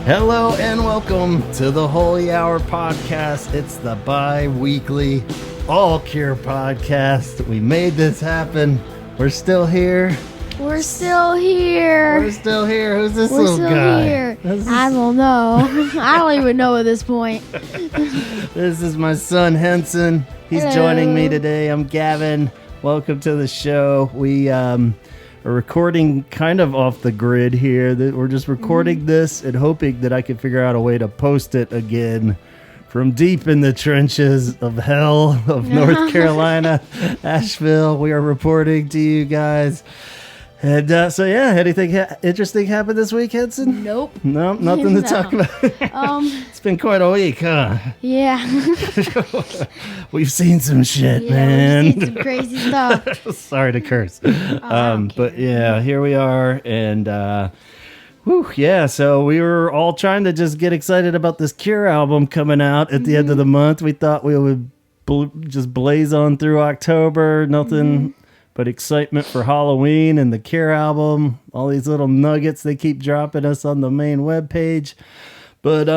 Hello and welcome to the Holy Hour podcast. It's the bi-weekly All Cure podcast. We made this happen. We're still here. We're still here. Who's this We're little still guy? here. I don't know. I don't even know at this point. This is my son Henson. He's Hello. joining me today. I'm Gavin. Welcome to the show. We are recording kind of off the grid here. We're just recording this and hoping that I can figure out a way to post it again from deep in the trenches of hell of North Carolina, Asheville. We are reporting to you guys. And anything interesting happened this week, Henson? Nope. No, nothing to No. talk about. It's been quite a week, huh? Yeah. We've seen some shit, Yeah, man. we've seen some crazy stuff. Sorry to curse. don't But care. yeah, here we are. And so we were all trying to just get excited about this Cure album coming out at the end of the month. We thought we would just blaze on through October. Nothing but excitement for Halloween and the Cure album. All these little nuggets they keep dropping us on the main webpage. But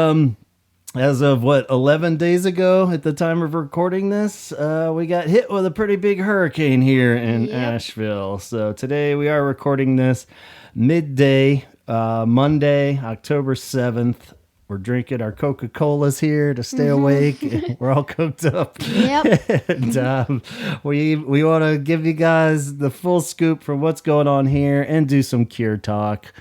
as of 11 days ago at the time of recording this, we got hit with a pretty big hurricane here in Asheville. So today we are recording this midday, Monday, October 7th. We're drinking our Coca-Colas here to stay awake. We're all cooked up. Yep. And we want to give you guys the full scoop for what's going on here and do some Cure talk.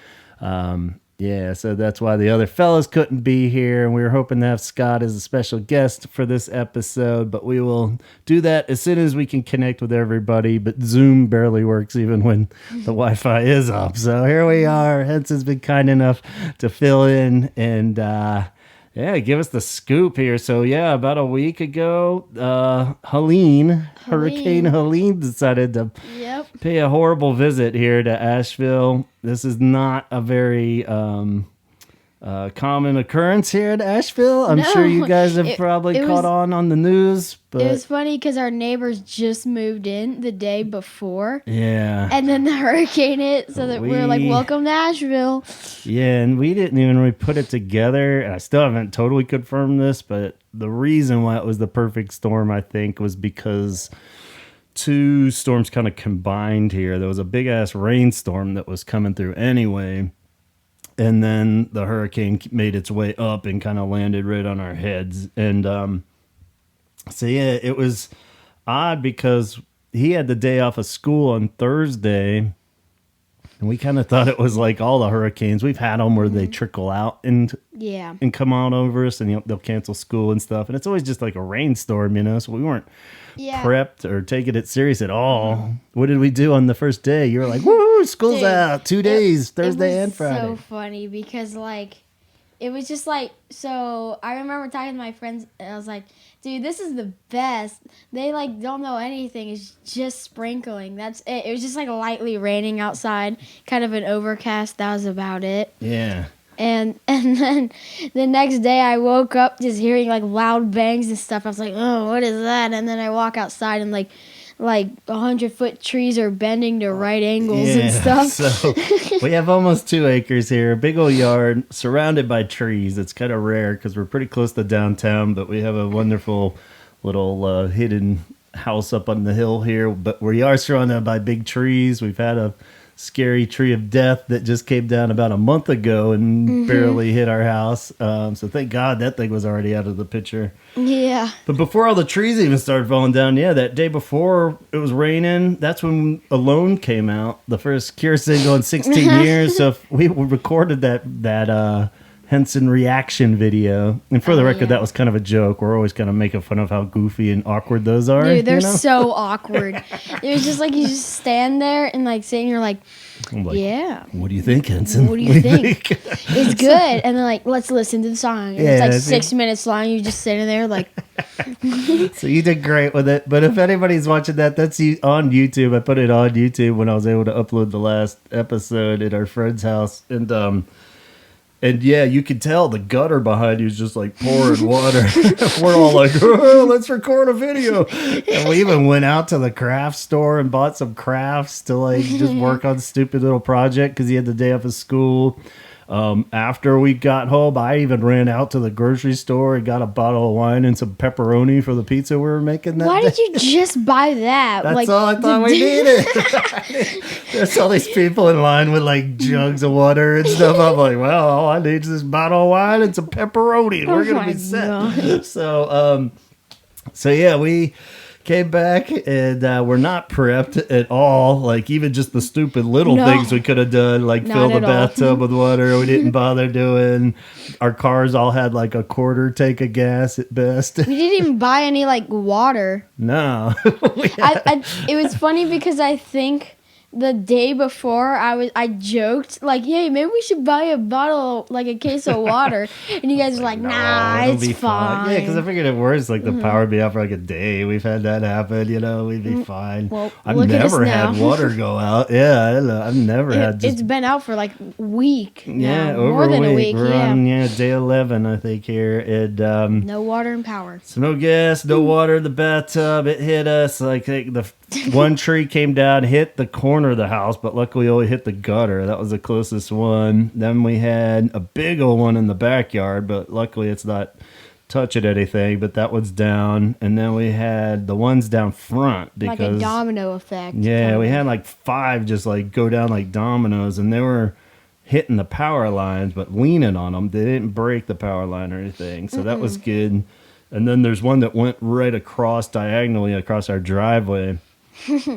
So that's why the other fellas couldn't be here, and we were hoping to have Scott as a special guest for this episode, but we will do that as soon as we can connect with everybody. But Zoom barely works even when the Wi-Fi is up. So here we are. Henson's been kind enough to fill in and give us the scoop here. So about a week ago, Hurricane Helene decided to pay a horrible visit here to Asheville. This is not a very common occurrence here in Asheville. I'm sure you guys have probably caught on the news. But It was funny because our neighbors just moved in the day before. Yeah. And then the hurricane hit, so that we were like, welcome to Asheville. Yeah, and we didn't even really put it together. And I still haven't totally confirmed this, but the reason why it was the perfect storm, I think, was because two storms kind of combined here. There was a big-ass rainstorm that was coming through anyway, and then the hurricane made its way up and kind of landed right on our heads. And it was odd because he had the day off of school on Thursday, and we kind of thought it was like all the hurricanes. We've had them where they trickle out and come out over us, and they'll cancel school and stuff. And it's always just like a rainstorm, so we weren't prepped or taking it serious at all. What did we do on the first day? You were like, woo, school's out, 2 days, Thursday and Friday. It was so funny because, it was just so I remember talking to my friends, and I was like, dude, this is the best. They, don't know anything. It's just sprinkling. That's it. It was just, lightly raining outside, kind of an overcast. That was about it. Yeah. And then the next day I woke up just hearing loud bangs and stuff. I was like, oh, what is that? And then I walk outside and like 100-foot trees are bending to right angles and stuff. So we have almost 2 acres here, a big old yard surrounded by trees. It's kind of rare because we're pretty close to downtown, but we have a wonderful little hidden house up on the hill here. But we are surrounded by big trees. We've had a scary tree of death that just came down about a month ago and barely hit our house. So thank God that thing was already out of the picture. Yeah. But before all the trees even started falling down, that day before it was raining, that's when Alone came out, the first Cure single in 16 years. So we recorded that Henson reaction video. And for the record, that was kind of a joke. We're always kind of making fun of how goofy and awkward those are. Dude, they're so awkward. It was just you just stand there and sitting here yeah. What do you think, Henson? What do you think? It's good. And then let's listen to the song. And it's 6 minutes long. You're just sitting there So you did great with it. But if anybody's watching that, that's on YouTube. I put it on YouTube when I was able to upload the last episode at our friend's house. And you could tell the gutter behind you is just pouring water. We're all like, oh, let's record a video. And we even went out to the craft store and bought some crafts to just work on stupid little project because he had the day off of school. After we got home, I even ran out to the grocery store and got a bottle of wine and some pepperoni for the pizza we were making that Why day. did you just buy that? That's all I thought we needed. There's all these people in line with like jugs of water and stuff. I'm like, well, all I need is this bottle of wine and some pepperoni. We're gonna my be set. God. So yeah, we came back and we're not prepped at all. Like even just the stupid little No. things we could have done, like Not fill the at all. bathtub with water. We didn't bother doing. Our cars all had like a quarter tank of gas at best. We didn't even buy any like water. No. It was funny because I think the day before I joked like, hey, maybe we should buy a bottle, like a case of water, and you guys were like, nah, it'll it's be fine. Yeah, because I figured at worst, like the power would be out for like a day. We've had that happen, we'd be fine. Well, I've look at us never had now. water go out. Yeah, I don't know. I've never had just It's been out for like a week. yeah, now. over More than a week. We're Yeah. on day 11, I think here. And No water and power. so no gas, no water in the bathtub. It hit us like the one tree came down, hit the corner of the house, but luckily only hit the gutter. That was the closest one. Then we had a big old one in the backyard, but luckily it's not touching anything. But that one's down, and then we had the ones down front because Like a domino effect. yeah, kind we of. had like 5 just like go down like dominoes, and they were hitting the power lines, but leaning on them. They didn't break the power line or anything, so that was good. And then there's one that went right across diagonally across our driveway.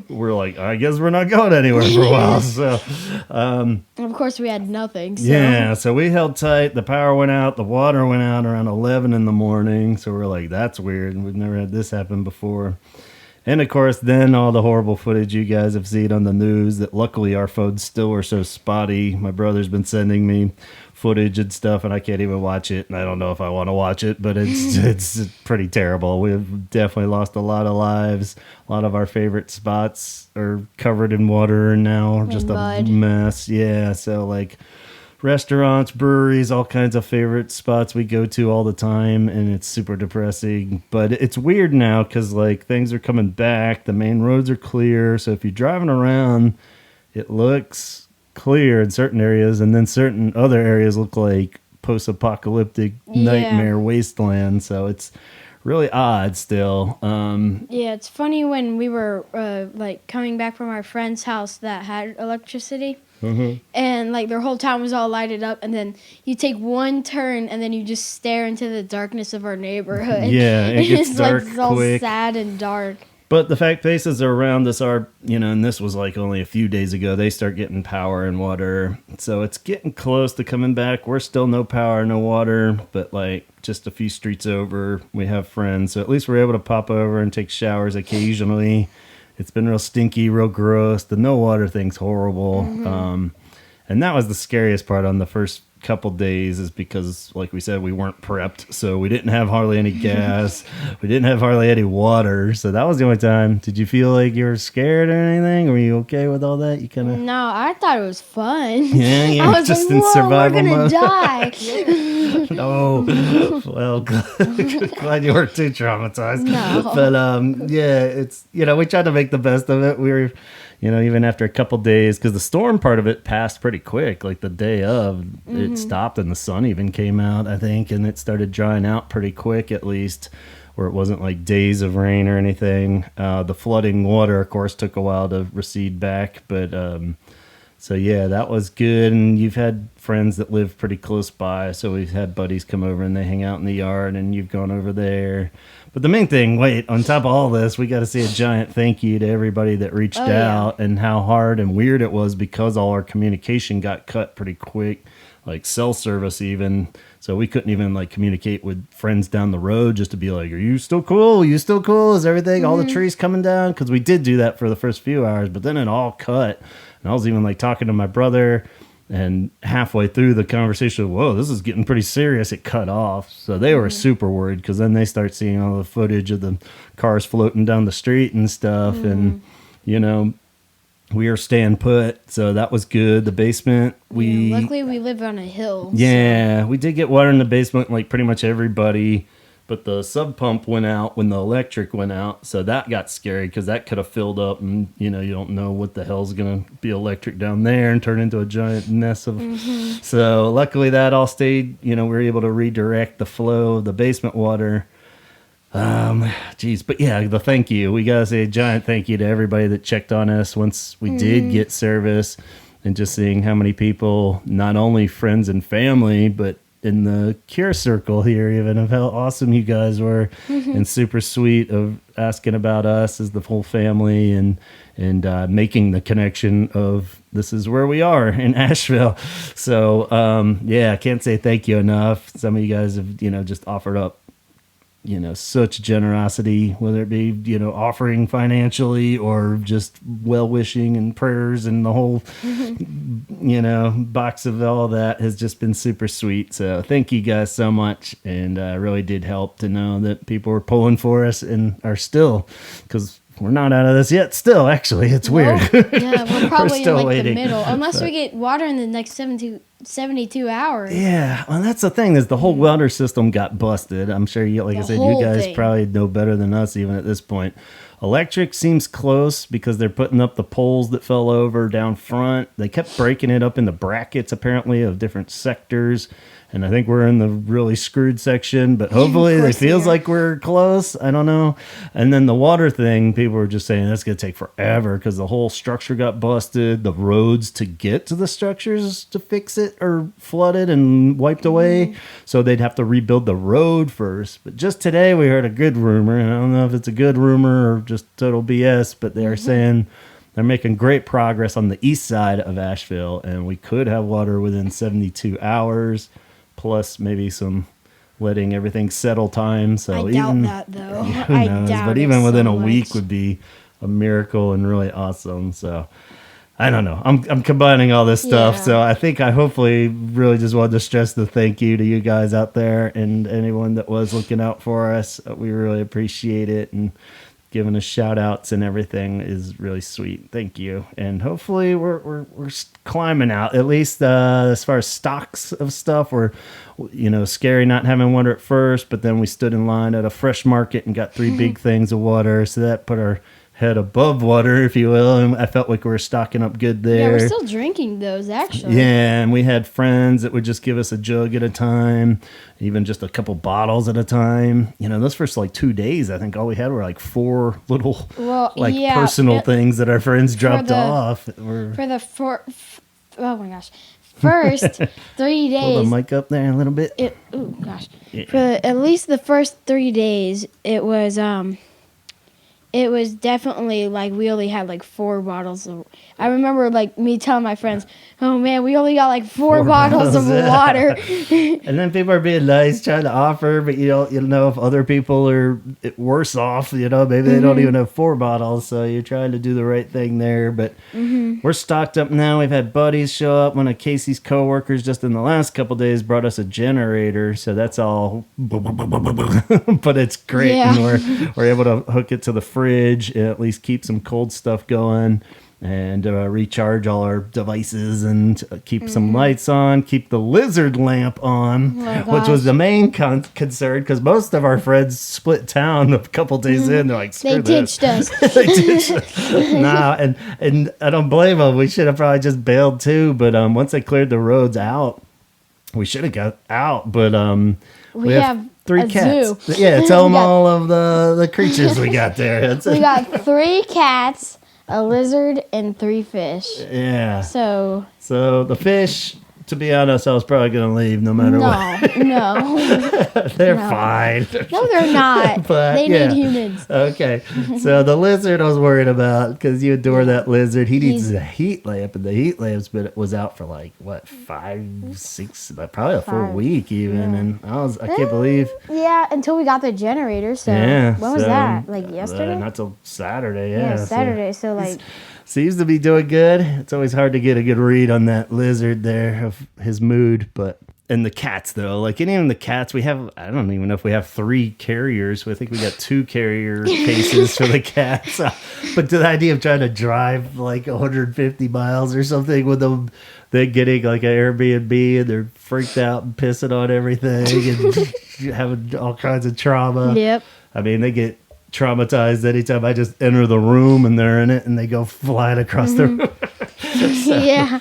We're like, I guess we're not going anywhere for a while. So, And of course, we had nothing. So. yeah, so we held tight. The power went out. The water went out around 11 in the morning. So we're like, that's weird. We've never had this happen before. And of course, then all the horrible footage you guys have seen on the news that luckily our phones still are so spotty. My brother's been sending me footage and stuff, and I can't even watch it. And I don't know if I want to watch it, but it's pretty terrible. We've definitely lost a lot of lives. A lot of our favorite spots are covered in water and now just a mud. mess. Yeah, so like restaurants, breweries, all kinds of favorite spots we go to all the time, and it's super depressing. But it's weird now because like things are coming back. The main roads are clear, so if you're driving around, it looks clear in certain areas, and then certain other areas look like post-apocalyptic nightmare wasteland. So it's really odd still. Yeah, it's funny when we were like coming back from our friend's house that had electricity, and like their whole town was all lighted up, and then you take one turn and then you just stare into the darkness of our neighborhood. Yeah, it gets it's dark like it's all quick. sad and dark. But the fact places around us are, and this was like only a few days ago, they start getting power and water. So it's getting close to coming back. We're still no power, no water, but like just a few streets over, we have friends. So at least we're able to pop over and take showers occasionally. It's been real stinky, real gross. The no water thing's horrible. And that was the scariest part on the first couple days is because, like we said, we weren't prepped. So we didn't have hardly any gas. We didn't have hardly any water. So that was the only time. Did you feel like you were scared or anything? Were you okay with all that? You kind of... No, I thought it was fun. Yeah, I was just like, in whoa, survival we're gonna mode. die. No. Well, glad you weren't too traumatized. No. But yeah, it's, we tried to make the best of it. We were, even after a couple days, because the storm part of it passed pretty quick. Like the day of, it stopped and the sun even came out, I think, and it started drying out pretty quick, at least, where it wasn't like days of rain or anything. The flooding water, of course, took a while to recede back, but so yeah, that was good. And you've had friends that live pretty close by, so we've had buddies come over and they hang out in the yard, and you've gone over there. But the main thing, on top of all this, we got to say a giant thank you to everybody that reached out, and how hard and weird it was because all our communication got cut pretty quick, like cell service even. So we couldn't even like communicate with friends down the road just to be like, are you still cool? You still cool? Is everything, all the trees coming down? Because we did do that for the first few hours, but then it all cut. And I was even like talking to my brother, and halfway through the conversation, whoa, this is getting pretty serious. It cut off. So they were super worried, because then they start seeing all the footage of the cars floating down the street and stuff. And, we are staying put. So that was good. The basement, Luckily, we live on a hill. yeah, we did get water in the basement, like pretty much everybody. but the sub pump went out when the electric went out, so that got scary because that could have filled up, and you don't know what the hell's gonna be electric down there and turn into a giant mess of. So luckily that all stayed. We were able to redirect the flow of the basement water. But yeah, the thank you. We gotta say a giant thank you to everybody that checked on us once we did get service, and just seeing how many people, not only friends and family, but in the cure circle here, even of how awesome you guys were, and super sweet of asking about us as the whole family, and making the connection of this is where we are in Asheville. So I can't say thank you enough. Some of you guys have just offered up such generosity, whether it be offering financially or just well-wishing and prayers, and the whole box of all that has just been super sweet. So thank you guys so much, and really did help to know that people were pulling for us and are still, because we're not out of this yet. Still, actually, it's weird. Yeah, we're probably still in waiting. the middle, unless we get water in the next 72 hours. Yeah, well, that's the thing, is the whole welder system got busted. I'm sure like I said, you guys probably know better than us even at this point. Electric seems close because they're putting up the poles that fell over down front. They kept breaking it up into brackets, apparently, of different sectors. And I think we're in the really screwed section, but hopefully it feels like we're close. I don't know. And then the water thing, people were just saying that's going to take forever because the whole structure got busted. The roads to get to the structures to fix it are flooded and wiped away. So they'd have to rebuild the road first. But just today we heard a good rumor, and I don't know if it's a good rumor or just total BS, but they are saying they're making great progress on the east side of Asheville, and we could have water within 72 hours. Plus maybe some letting everything settle time. So I doubt that, though. Who knows? But even within a week would be a miracle and really awesome. So I don't know. I'm combining all this stuff. So I think I hopefully really just wanted to stress the thank you to you guys out there and anyone that was looking out for us. We really appreciate it, and giving us shout outs and everything is really sweet. Thank you. And hopefully we're climbing out, at least as far as stocks of stuff. We're scary not having water at first, but then we stood in line at a fresh market and got 3 big things of water, so that put our head above water, if you will, and I felt like we were stocking up good there. Yeah, we're still drinking those, actually. Yeah, and we had friends that would just give us a jug at a time, even just a couple bottles at a time. Those first 2 days, I think all we had were 4 little personal things that our friends dropped off. Oh my gosh. First 3 days. Pull the mic up there a little bit. For at least the first 3 days, it was definitely we only had 4 bottles of. I remember me telling my friends, "Oh man, we only got 4 bottles of water." And then people are being nice, trying to offer, but you don't know if other people are worse off. Maybe they don't even have 4 bottles, so you're trying to do the right thing there. But we're stocked up now. We've had buddies show up. One of Casey's coworkers just in the last couple days brought us a generator, so that's all. But it's great, and we're able to hook it to the fridge and at least keep some cold stuff going, and recharge all our devices, and keep some lights on, keep the lizard lamp on, which was the main concern, because most of our friends split town a couple days in. They're like, screw this. They ditched us. They ditched us. And I don't blame them. We should have probably just bailed too, but once they cleared the roads out, we should have got out, but we have 3 cats. Zoo. Yeah, tell them all of the creatures we got there. We got 3 cats, a lizard, and 3 fish. Yeah. So the fish, to be honest, I was probably going to leave no matter what. No. They're fine. No, they're not. But, they need humans. Okay. So the lizard I was worried about, because you adore that lizard. He needs a heat lamp, and the heat lamps was out for 5, 6, probably a full week even. And I can't believe. Yeah, until we got the generator. So when was that? Yesterday? Not till Saturday. Yeah, Saturday. So seems to be doing good. It's always hard to get a good read on that lizard there of his mood, but And the cats, though, like even the cats, I don't even know if we have 3 carriers. I think we got 2 carrier cases for the cats. But the idea of trying to drive like 150 miles or something with them, they're getting like an Airbnb and they're freaked out and pissing on everything and having all kinds of trauma. Yep. I mean, they get traumatized anytime I just enter the room and they're in it and they go flying across the room. Yeah.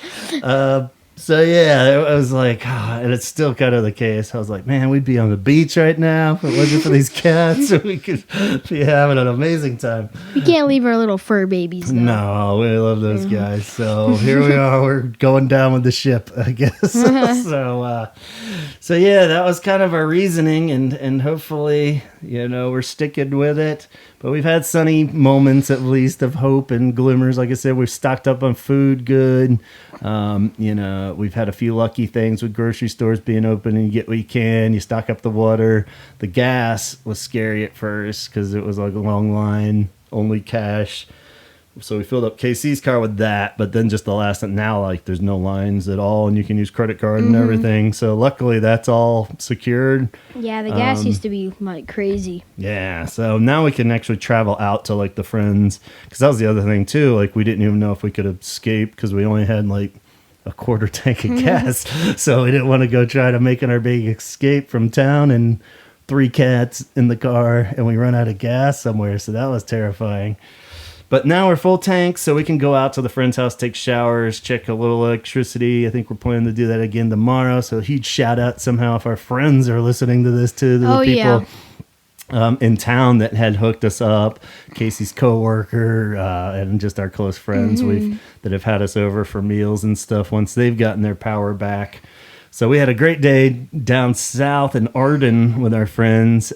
So yeah, it was like, and it's still kind of the case. I was like, man, we'd be on the beach right now if it wasn't for these cats. We could be having an amazing time. We can't leave our little fur babies, though. No, we love those guys. So here we are. We're going down with the ship, I guess. So yeah, that was kind of our reasoning, and hopefully, we're sticking with it. But we've had sunny moments, at least, of hope and glimmers. Like I said, we've stocked up on food good. We've had a few lucky things with grocery stores being open and you get what you can. You stock up the water. The gas was scary at first because it was like a long line, only cash. So we filled up KC's car with that, but then just the last now, like there's no lines at all and you can use credit card and everything. So luckily that's all secured. Yeah, the gas used to be like crazy. Yeah, so now we can actually travel out to like the friends, because that was the other thing too. Like we didn't even know if we could escape because we only had like a quarter tank of gas. So we didn't want to go try to make our big escape from town and 3 cats in the car and we run out of gas somewhere. So that was terrifying. But now we're full tanks, so we can go out to the friend's house, take showers, check a little electricity. I think we're planning to do that again tomorrow. So a huge shout out somehow if our friends are listening to this too. The people in town that had hooked us up, Casey's coworker, and just our close friends that have had us over for meals and stuff once they've gotten their power back. So we had a great day down south in Arden with our friends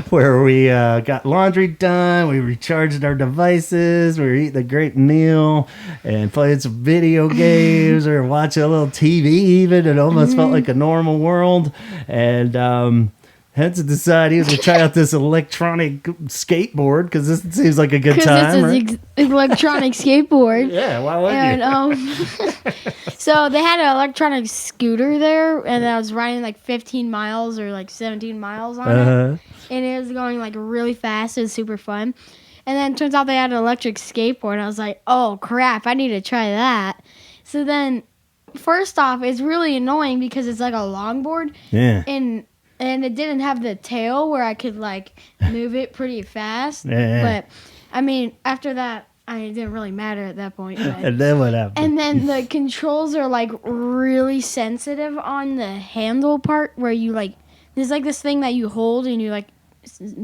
where we got laundry done, we recharged our devices, we were eating a great meal and playing some video games or watching a little TV even. It almost felt like a normal world. And Henson decided he was going to try out this electronic skateboard because this seems like a good time. Because it's an electronic skateboard. Yeah, why wouldn't you? So they had an electronic scooter there, and I was riding like 15 miles or like 17 miles on it. And it was going like really fast. It was super fun. And then it turns out they had an electric skateboard. And I was like, oh, crap, I need to try that. So then, first off, it's really annoying because it's like a longboard. Yeah. And it didn't have the tail where I could, like, move it pretty fast. Yeah. But, I mean, after that, it didn't really matter at that point. But. And then what happened? And then the controls are, like, really sensitive on the handle part where you, like, there's, like, this thing that you hold and you, like,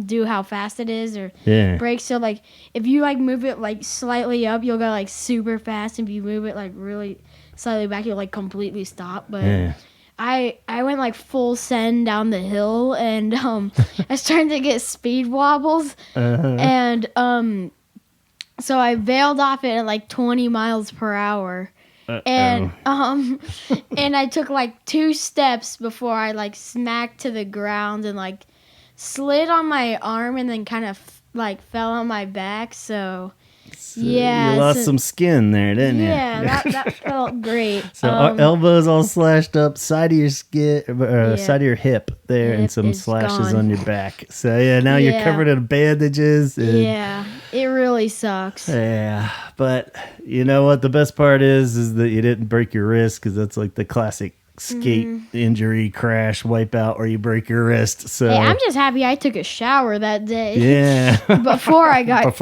do how fast it is or brake. So, like, if you, like, move it, like, slightly up, you'll go, like, super fast. If you move it, like, really slightly back, you'll, like, completely stop. But... I went like full send down the hill and I started to get speed wobbles and so I bailed off it at like 20 miles per hour and I took like 2 steps before I like smacked to the ground and like slid on my arm and then kind of like fell on my back. So yeah, you lost some skin there, didn't you? Yeah, that felt great. So our elbows all slashed up, side of your skin, side of your hip there, and some slashes on your back. So yeah, now you're covered in bandages. Yeah, it really sucks. Yeah, but you know what? The best part is that you didn't break your wrist because that's like the classic skate injury crash wipeout where you break your wrist. So hey, I'm just happy I took a shower that day. Yeah, before I got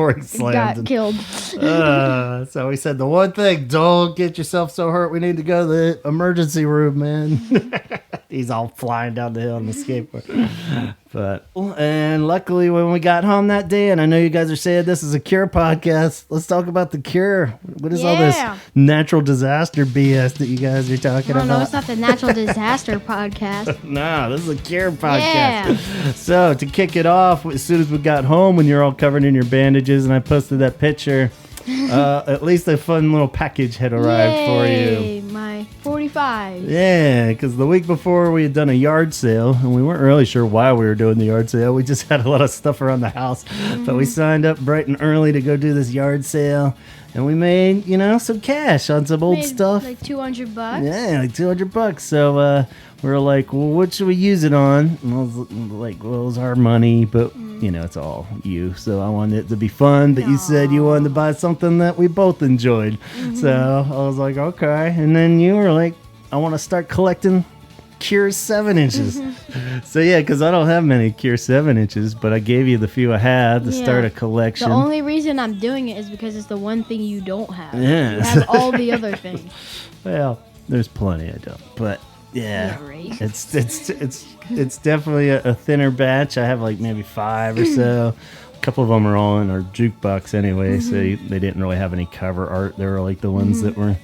killed. So we said the one thing: don't get yourself so hurt. We need to go to the emergency room, man. He's all flying down the hill on the skateboard. And luckily when we got home that day, and I know you guys are saying this is a Cure podcast, let's talk about the Cure. What is all this natural disaster BS that you guys are talking about? No, it's not the natural disaster podcast. No, this is a Cure podcast. Yeah. So to kick it off, as soon as we got home, when you're all covered in your bandages, and I posted that picture, at least a fun little package had arrived for you. My $45 5. Yeah, because the week before we had done a yard sale, and we weren't really sure why we were doing the yard sale. We just had a lot of stuff around the house. But we signed up bright and early to go do this yard sale, and we made, some cash on some old stuff. Like $200. Yeah, like $200. So we were like, well, what should we use it on? And I was like, well, it was our money, but it's all you. So I wanted it to be fun, but you said you wanted to buy something that we both enjoyed. So I was like, okay. And then you were like, I want to start collecting Cure 7 inches. So yeah, because I don't have many Cure 7 inches, but I gave you the few I had to start a collection. The only reason I'm doing it is because it's the one thing you don't have. Yeah. You have all the other things. Well, there's plenty I don't, but yeah, right. it's definitely a thinner batch. I have like maybe 5 or so. A couple of them are all in our jukebox anyway, so they didn't really have any cover art. They were like the ones that were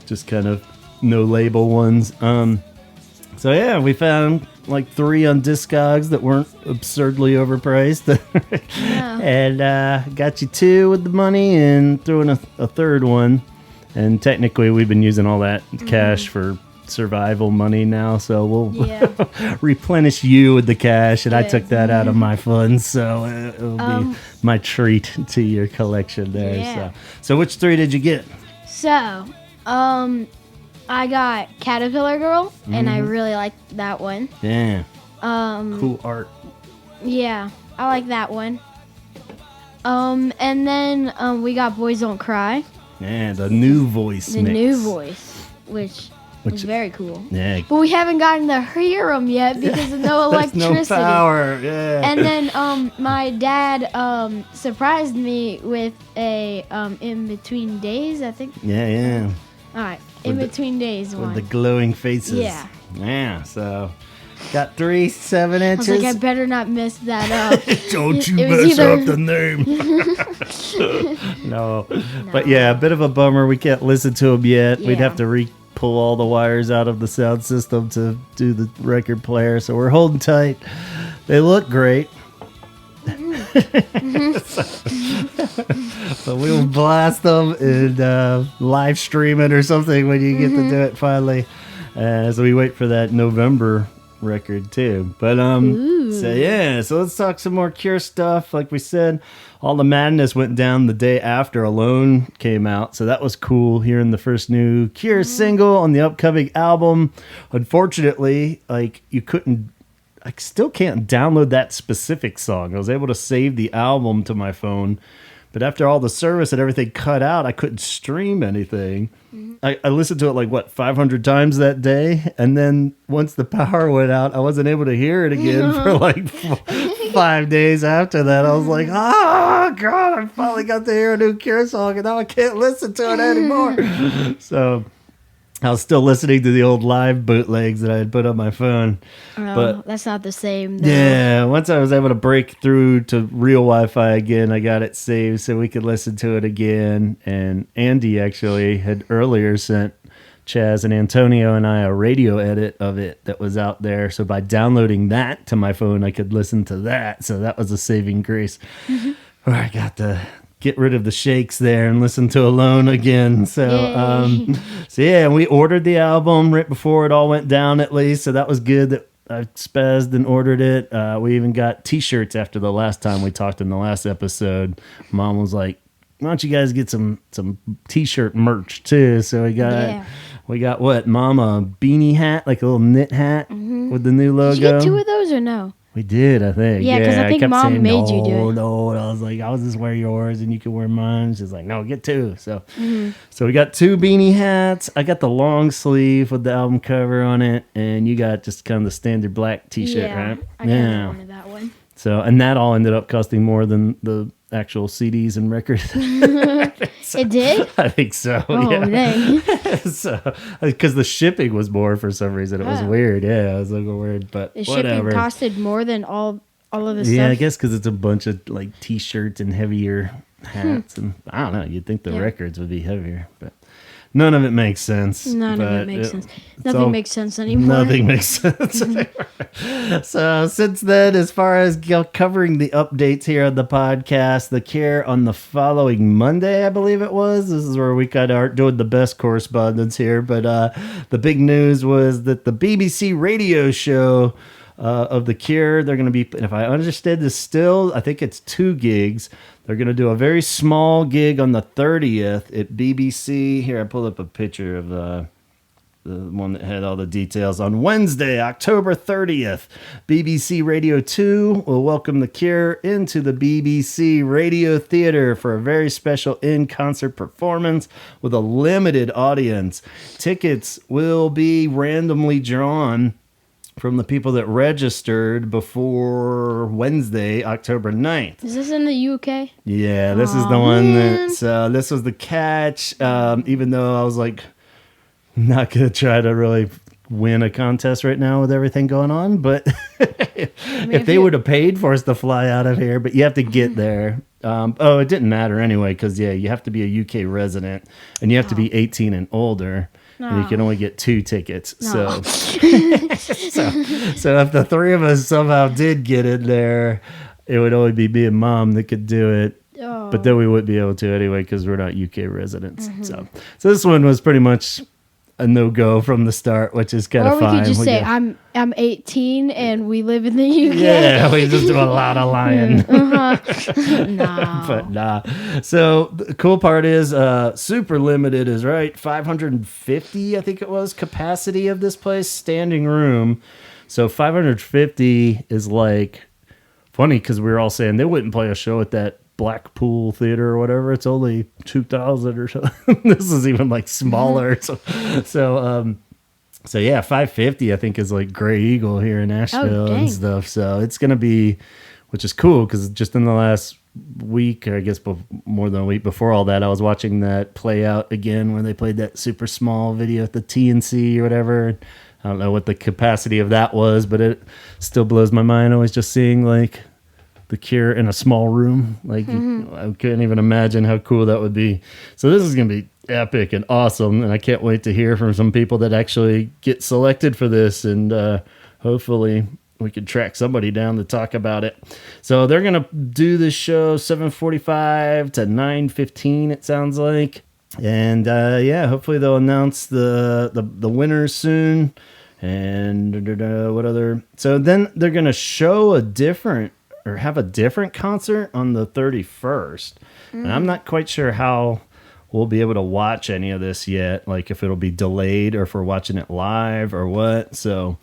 just kind of no label ones. So yeah, we found like 3 on Discogs that weren't absurdly overpriced. And got you 2 with the money and threw in a third one. And technically we've been using all that cash for survival money now, so we'll replenish you with the cash, and I took that out of my funds, so it'll be my treat to your collection there. Yeah. So which 3 did you get? So, I got Caterpillar Girl, and I really like that one. Yeah. Cool art. Yeah, I like that one. And then we got Boys Don't Cry. Yeah, the new voice The mix. new voice, which was very cool. Yeah. But we haven't gotten to hear them yet because of no There's electricity. no power. Yeah. And then my dad surprised me with a In Between Days, I think. Yeah. All right, In Between Days one. With the glowing faces. Yeah. Yeah, so got 3 7 inches. I was like, I better not mess that up. Don't you It was mess either- up the name. No. But yeah, a bit of a bummer. We can't listen to them yet. We'd Yeah. have to pull all the wires out of the sound system to do the record player. So we're holding tight. They look great. So we'll blast them and live stream it or something when you get to do it finally. As we wait for that November record too. But so let's talk some more Cure stuff. Like we said, All the Madness went down the day after Alone came out, so that was cool hearing the first new Cure single on the upcoming album. Unfortunately, like I still can't download that specific song. I was able to save the album to my phone, but after all the service and everything cut out, I couldn't stream anything. I listened to it 500 times that day, and then once the power went out, I wasn't able to hear it again for 5 days after that. I was like, oh God, I finally got to hear a new Cure song, and now I can't listen to it anymore. So I was still listening to the old live bootlegs that I had put on my phone. Oh, but that's not the same, though. yeah, once I was able to break through to real Wi-Fi again, I got it saved so we could listen to it again. And Andy actually had earlier sent Chaz and Antonio and I a radio edit of it that was out there. So by downloading that to my phone, I could listen to that. So that was a saving grace. Where I got to get rid of the shakes there and listen to Alone again. So, so yeah, we ordered the album right before it all went down, at least. So that was good that I spazzed and ordered it. We even got t-shirts after the last time we talked in the last episode. Mom was like, why don't you guys get some t-shirt merch too? So we got what, Mom, a beanie hat, like a little knit hat with the new logo. Did you get 2 of those or no? We did, I think. Yeah, 'cause I think kept Mom saying, made you do it. No, and I was like, I'll just wear yours and you can wear mine. She's like, no, get 2. So we got 2 beanie hats. I got the long sleeve with the album cover on it, and you got just kind of the standard black t-shirt, right? I kinda wanted that one. So, and that all ended up costing more than the actual CDs and records. It did? I think so. Oh, yeah. dang. So, because the shipping was more for some reason. It was weird. Yeah, it was a little weird, but The whatever. shipping costed more than all of the Yeah, stuff. I guess because it's a bunch of like t-shirts and heavier hats, and I don't know. You'd think the records would be heavier, but None of it makes sense. None of it makes sense. Nothing makes sense anymore. Nothing makes sense anymore. So since then, as far as covering the updates here on the podcast, the Cure on the following Monday, I believe it was. This is where we kind of are doing the best correspondence here. But the big news was that the BBC radio show of the Cure, they're going to be, if I understand this still, I think it's 2 gigs. They're going to do a very small gig on the 30th at BBC. Here, I pulled up a picture of the one that had all the details. On Wednesday, October 30th, BBC Radio 2 will welcome the Cure into the BBC Radio Theater for a very special in-concert performance with a limited audience. Tickets will be randomly drawn from the people that registered before Wednesday, October 9th. Is this in the UK? Yeah, this is the one this was the catch. Even though I was like, not going to try to really win a contest right now with everything going on. But if they would have paid for us to fly out of here, but you have to get there. It didn't matter anyway, because, you have to be a UK resident and you have to be 18 and older. And you can only get 2 tickets. So, so if the 3 of us somehow did get in there, it would only be me and Mom that could do it. Oh. But then we wouldn't be able to anyway because we're not UK residents. So this one was pretty much a no-go from the start, which is kind of fine. Or we could just say, I'm 18 and we live in the UK. Yeah, we just do a lot of lying. No. But nah. So the cool part is super limited is right. 550, I think it was, capacity of this place, standing room. So 550 is like funny because we were all saying they wouldn't play a show at that Blackpool Theater or whatever. It's only 2,000 or something. This is even like smaller. So yeah, 550 I think is like Grey Eagle here in Asheville and stuff. So it's gonna be, which is cool because just in the last week, or I guess more than a week before all that, I was watching that play out again where they played that super small video at the TNC or whatever. I don't know what the capacity of that was, but it still blows my mind always just seeing like the Cure in a small room. Like I couldn't even imagine how cool that would be. So this is going to be epic and awesome. And I can't wait to hear from some people that actually get selected for this. And hopefully we can track somebody down to talk about it. So they're going to do this show 7:45 to 9:15, it sounds like. And hopefully they'll announce the winners soon. And what other? So then they're going to show have a different concert on the 31st. And I'm not quite sure how we'll be able to watch any of this yet. Like if it'll be delayed or if we're watching it live or what. So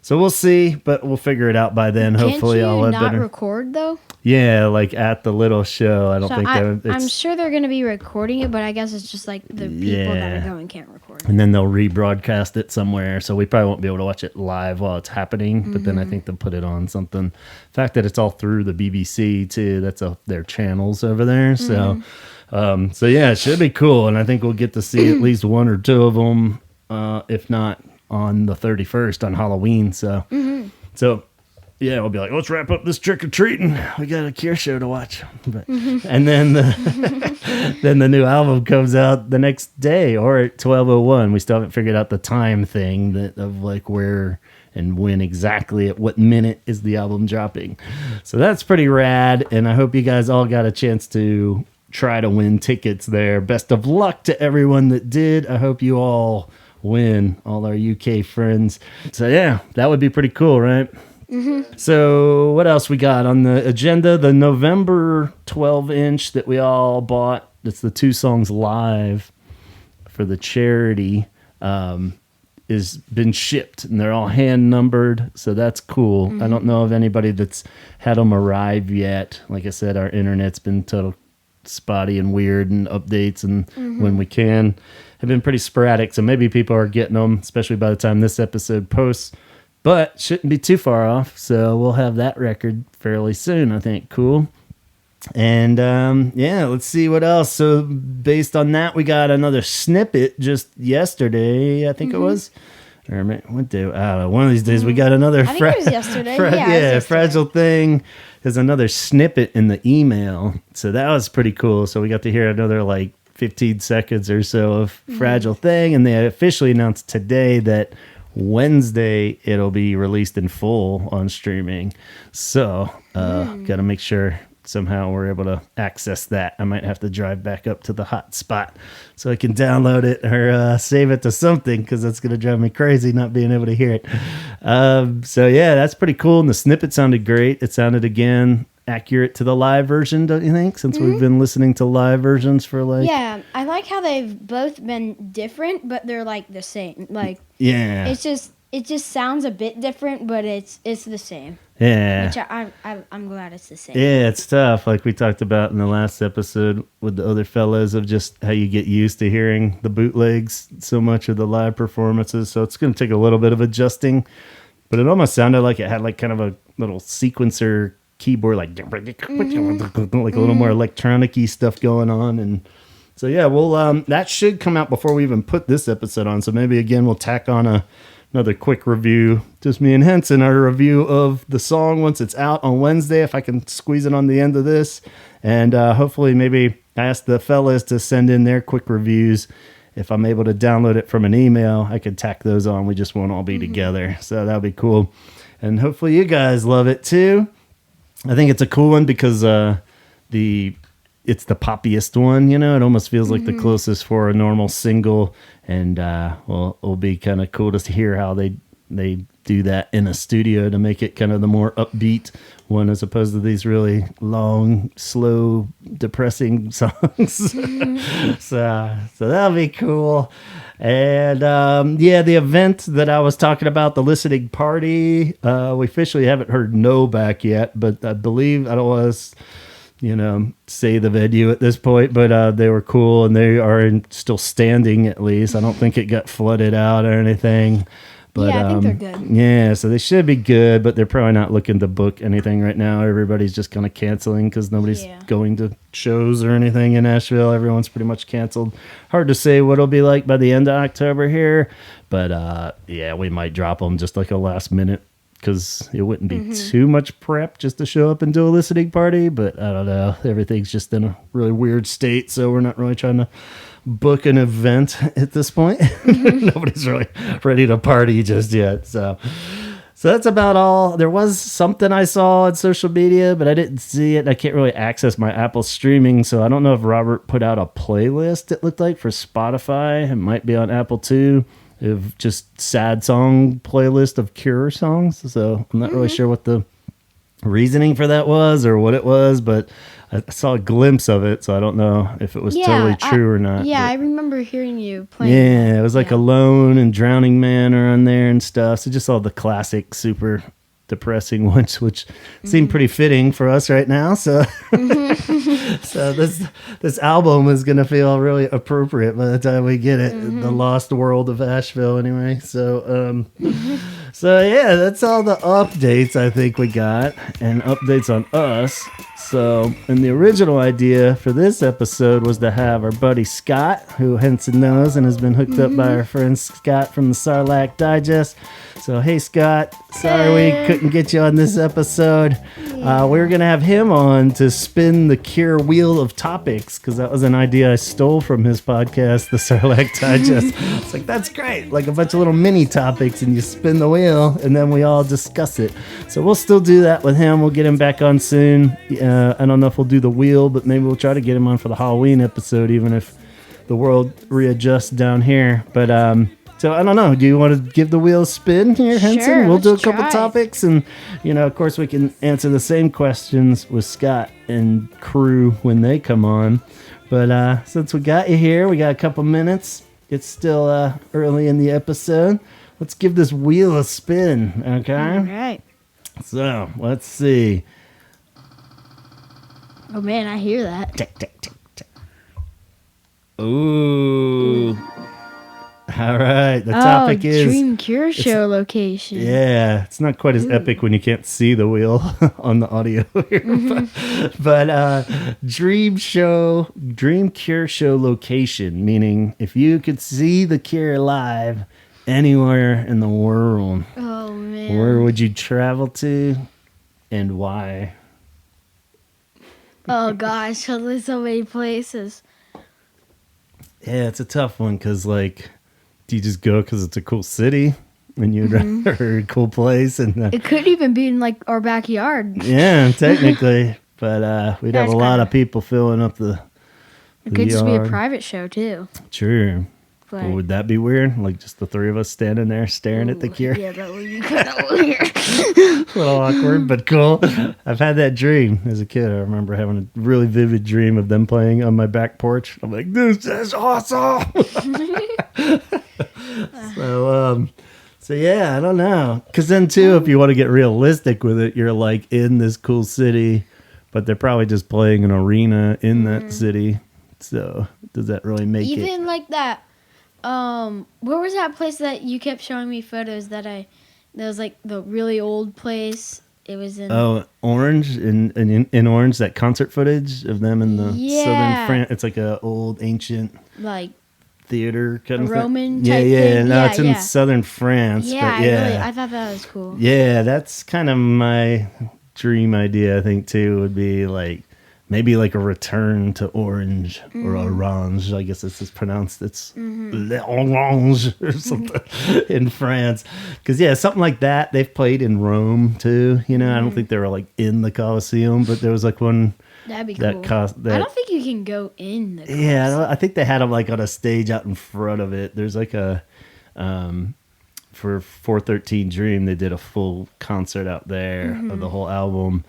we'll see, but we'll figure it out by then. Hopefully I'll have better. Can't you not record though? Yeah, like at the little show. I don't think I'm sure they're going to be recording it, but I guess it's just like the people that are going can't record it. And then they'll rebroadcast it somewhere. So we probably won't be able to watch it live while it's happening. But then I think they'll put it on something. The fact that it's all through the BBC too, that's their channels over there. So yeah, it should be cool. And I think we'll get to see at least 1 or 2 of them, if not on the 31st on Halloween. So, yeah, we'll be like, let's wrap up this trick-or-treating. We got a Cure show to watch. And then then the new album comes out the next day or at 12:01. We still haven't figured out the time thing of like where and when exactly at what minute is the album dropping. So that's pretty rad. And I hope you guys all got a chance to try to win tickets there. Best of luck to everyone that did. I hope you all win, all our UK friends. So yeah, that would be pretty cool, right? So what else we got on the agenda? The November 12-inch that we all bought. It's the 2 songs live for the charity. Is been shipped and they're all hand numbered. So that's cool. I don't know of anybody that's had them arrive yet. Like I said, our internet's been total spotty and weird, and updates and when we can have been pretty sporadic. So maybe people are getting them, especially by the time this episode posts. But shouldn't be too far off, so we'll have that record fairly soon, I think. Cool. And, let's see what else. So based on that, we got another snippet just yesterday, I think it was. Or what day? I don't know. One of these days, we got another... I think it was yesterday. It was yesterday. Fragile Thing. There's another snippet in the email. So that was pretty cool. So we got to hear another, 15 15 seconds or so of Fragile Thing, and they officially announced today that Wednesday it'll be released in full on streaming. So got to make sure somehow we're able to access that. I might have to drive back up to the hot spot so I can download it or save it to something, because that's going to drive me crazy not being able to hear it. So yeah, that's pretty cool. And the snippet sounded great. It sounded, again, accurate to the live version, don't you think? Since we've been listening to live versions for like... Yeah, I like how they've both been different, but they're like the same. Like, yeah, it just sounds a bit different, but it's the same. Yeah. Which I'm glad it's the same. Yeah, it's tough. Like we talked about in the last episode with the other fellas, of just how you get used to hearing the bootlegs so much of the live performances. So it's going to take a little bit of adjusting, but it almost sounded like it had like kind of a little sequencer keyboard, like like a little more electronic-y stuff going on. And so yeah, well, that should come out before we even put this episode on. So maybe again we'll tack on another quick review, just me and Henson, our review of the song once it's out on Wednesday, if I can squeeze it on the end of this. And hopefully maybe I asked the fellas to send in their quick reviews. If I'm able to download it from an email, I could tack those on. We just won't all be together. So that'll be cool. And hopefully you guys love it too. I think it's a cool one because it's the poppiest one, you know. It almost feels like the closest for a normal single, and well, it'll be kind of cool to hear how they do that in a studio to make it kind of the more upbeat one, as opposed to these really long, slow, depressing songs. So that'll be cool. And yeah, the event that I was talking about, the listening party, we officially haven't heard no back yet, but I believe I don't want to say the venue at this point, but they were cool, and they are still standing, at least. I don't think it got flooded out or anything. But, yeah, I think they're good. Yeah, so they should be good, but they're probably not looking to book anything right now. Everybody's just kind of canceling because nobody's going to shows or anything in Asheville. Everyone's pretty much canceled. Hard to say what it'll be like by the end of October here, but yeah, we might drop them just like a last minute, because it wouldn't be too much prep just to show up and do a listening party. But I don't know. Everything's just in a really weird state, so we're not really trying to book an event at this point. Nobody's really ready to party just yet. So that's about all. There was something I saw on social media, but I didn't see it. I can't really access my Apple streaming, so I don't know if Robert put out a playlist, it looked like, for Spotify. It might be on Apple too. Of just sad song playlist of Cure songs. So I'm not really sure what the reasoning for that was or what it was, but I saw a glimpse of it, so I don't know if it was totally true or not. Yeah, but I remember hearing you playing. Yeah, it was like Alone and Drowning Man are on there and stuff. So just all the classic, super depressing ones, which seem pretty fitting for us right now. So, so this album is gonna feel really appropriate by the time we get it. The Lost World of Asheville, anyway. So, so yeah, that's all the updates I think we got, and updates on us. So, and the original idea for this episode was to have our buddy Scott, who Henson knows and has been hooked up by our friend Scott from the SOALW Digest. So, hey Scott, sorry we couldn't get you on this episode. We were going to have him on to spin the Cure Wheel of Topics, because that was an idea I stole from his podcast, the SOALW Digest. It's like, that's great. Like a bunch of little mini topics, and you spin the wheel, and then we all discuss it. So we'll still do that with him. We'll get him back on soon. I don't know if we'll do the wheel, but maybe we'll try to get him on for the Halloween episode, even if the world readjusts down here. But so I don't know. Do you want to give the wheel a spin here, Henson? Sure, We'll do a let's couple try. topics, and of course, we can answer the same questions with Scott and crew when they come on. But since we got you here, we got a couple minutes. It's still early in the episode. Let's give this wheel a spin, okay? All right. So let's see. Oh man, I hear that. Tick, tick, tick, tick. Ooh. All right. The topic is Dream Cure Show location. Yeah, it's not quite as epic when you can't see the wheel on the audio here. But Dream Cure Show location, meaning if you could see the Cure live anywhere in the world, Oh man. where would you travel to and why? Oh gosh, there's so many places. Yeah, it's a tough one because, like, do you just go because it's a cool city and you'd rather a cool place? And It could even be in like our backyard. yeah, technically, but we'd have That's a lot kinda- of people filling up the It could just be a yard. private show too. Sure. But, Well, would that be weird? Like just the three of us standing there staring at the cure? Yeah, that would be kind of weird. A little awkward, but cool. I've had that dream as a kid. I remember having a really vivid dream of them playing on my back porch. I'm like, this is awesome. So yeah, I don't know. Because then too, if you want to get realistic with it, you're like in this cool city, but they're probably just playing an arena in that city. So does that really make it? Even like that. Where was that place that you kept showing me photos that was like the really old place? It was in Orange in Orange, that concert footage of them in the Yeah. southern France. It's like a old ancient like theater kind of Roman thing. type Yeah, thing. no, Yeah, it's in yeah. southern France. yeah, but I thought that was cool. yeah, that's kind of my dream idea. I think too would be like maybe like a return to Orange or Orange. I guess it's just pronounced. It's Orange or something in France. Because yeah, something like that. They've played in Rome too. You know, I don't think they were like in the Colosseum, but there was like one. That'd be That cool. cost. I don't think you can go in the Yeah, I think they had them like on a stage out in front of it. There's like a for 413 Dream, they did a full concert out there of the whole album,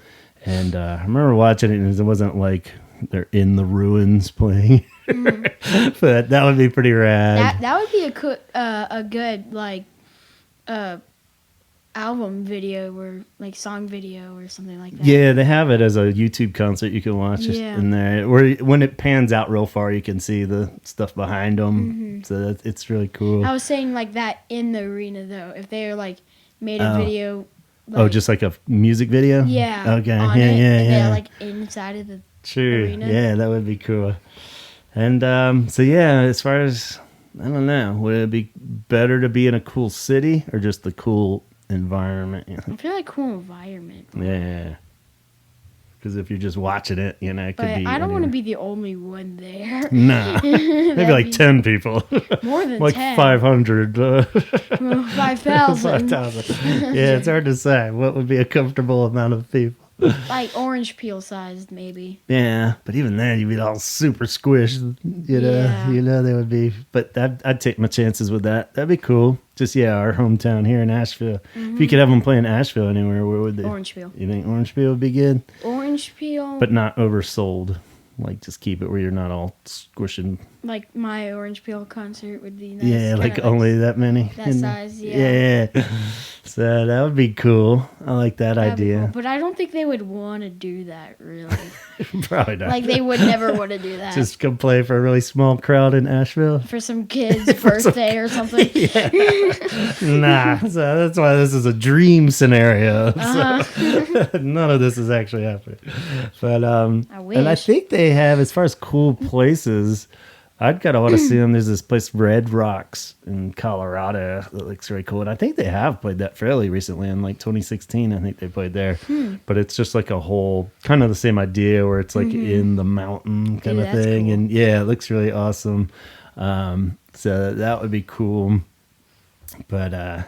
and I remember watching it, and it wasn't like they're in the ruins playing, but that would be pretty rad. that would be a good like album video or like song video or something like that. Yeah, they have it as a YouTube concert. You can watch it Yeah. in there. Where when it pans out real far, you can see the stuff behind them. So it's really cool. I was saying like that in the arena though. If they were like made a video. Just like a music video. Yeah. Okay. on Yeah. it, Yeah. and Yeah. they're like inside of the True. arena. Yeah, that would be cool. And so yeah, as far as I don't know, would it be better to be in a cool city or just the cool environment? I feel like cool environment. Yeah. Because if you're just watching it, you know, it could But be. I don't want to anywhere. be the only one there. Nah. Maybe That'd like be 10 people. more than like 10. 500. 5,000. 5,000. Yeah, it's hard to say. What would be a comfortable amount of people? Like orange peel sized maybe. Yeah, but even then, you'd be all super squished. Yeah. You know, they would be. But I'd take my chances with that. That'd be cool. Just our hometown here in Asheville. If you could have them play in Asheville anywhere, where would they? Orange peel. You think Orange Peel would be good, Orange peel. but not oversold. Like just keep it where you're not all squishing. Like my orange peel concert would be nice. Yeah, like only that many. that in there. size, yeah. Yeah. So that would be cool. I like that That'd be idea. cool. But I don't think they would want to do that really. Probably not. Like they would never want to do that. Just come play for a really small crowd in Asheville. For some kid's birthday or something. Nah, so that's why this is a dream scenario. Uh-huh. So, none of this is actually happening. But I wish. and I think they have, as far as cool places, I'd kind of want to see them. There's this place, Red Rocks in Colorado, that looks very cool. And I think they have played that fairly recently in like 2016. I think they played there. But it's just like a whole kind of the same idea where it's like in the mountain kind of that's thing. cool. And yeah, it looks really awesome. So that would be cool. But yeah,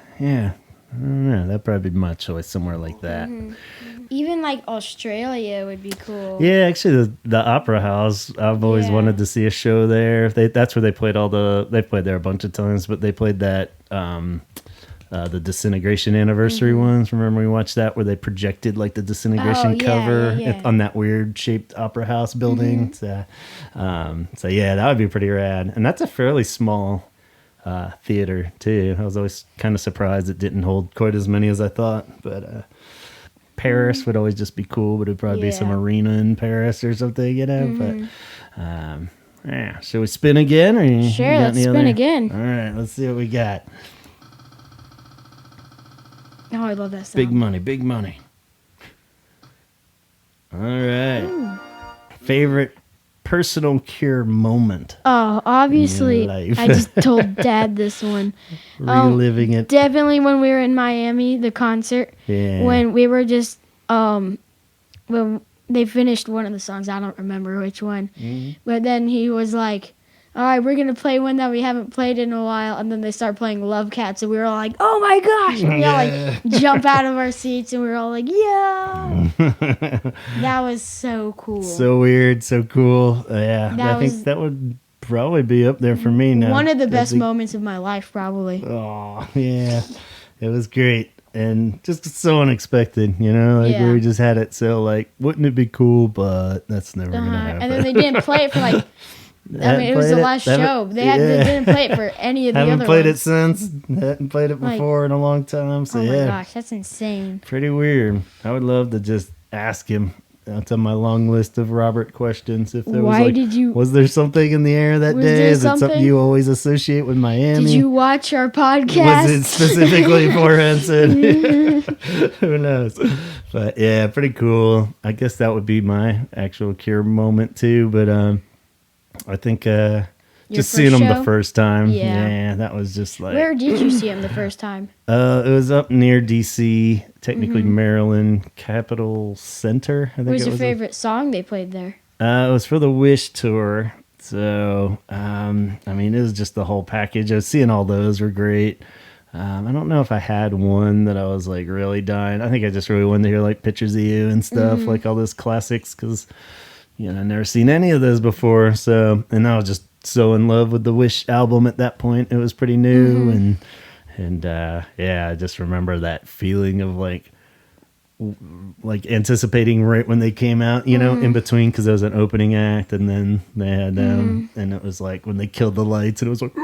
I don't know. That'd probably be my choice, somewhere like that. Even like Australia would be cool. Yeah, actually, the Opera House. I've always Yeah. wanted to see a show there. That's where they played they played there a bunch of times, but they played that the Disintegration anniversary ones. Remember we watched that where they projected like the Disintegration Oh, yeah, cover yeah. on that weird shaped Opera House building. So yeah, that would be pretty rad. And that's a fairly small theater too. I was always kind of surprised it didn't hold quite as many as I thought, but. Paris would always just be cool, but it'd probably be some Yeah. arena in Paris or something, you know. But yeah, shall we spin again? Or you Sure, got let's any spin again. All right, let's see what we got. Oh, I love that song. Big money, big money. All right. Favorite personal cure moment. Oh, obviously, In life. I just told Dad this one. Reliving it. Definitely when we were in Miami, the concert. Yeah. When we were just when they finished one of the songs, I don't remember which one. Mhm. But then he was like, all right, we're going to play one that we haven't played in a while. And then they start playing Love Cats. And we were all like, oh my gosh. And we all like jump out of our seats. And we were all like, yeah. That was so cool. So weird, so cool. Yeah, I think that would probably be up there for me now. One of the best moments of my life, probably. Oh, yeah. It was great. And just so unexpected, you know? Like, we just had it so, like, wouldn't it be cool? But that's never going to happen. And then they didn't play it for, like... I mean, it was the last show. They didn't play it for any of the other ones. Haven't played it since. Hadn't played it before in a long time. So, oh my gosh, that's insane. Pretty weird. I would love to just ask him. That's on my long list of Robert questions. If there was there something in the air that day? Is it something you always associate with Miami? Did you watch our podcast? Was it specifically for Henson? Who knows? But yeah, pretty cool. I guess that would be my actual Cure moment too. But I think just seeing him the first time. Yeah, that was just like... Where did you see him the first time? It was up near D.C., technically Maryland, Capitol Center. I think. What was your favorite song they played there? It was for the Wish tour. So, I mean, it was just the whole package. I was seeing all those were great. I don't know if I had one that I was like really dying. I think I just really wanted to hear like Pictures of You and stuff, like all those classics, because, you know, I've never seen any of those before. So, and I was just so in love with the Wish album at that point. It was pretty new. And yeah, I just remember that feeling of like anticipating right when they came out, you know, in between, because there was an opening act and then they had and it was like when they killed the lights and it was like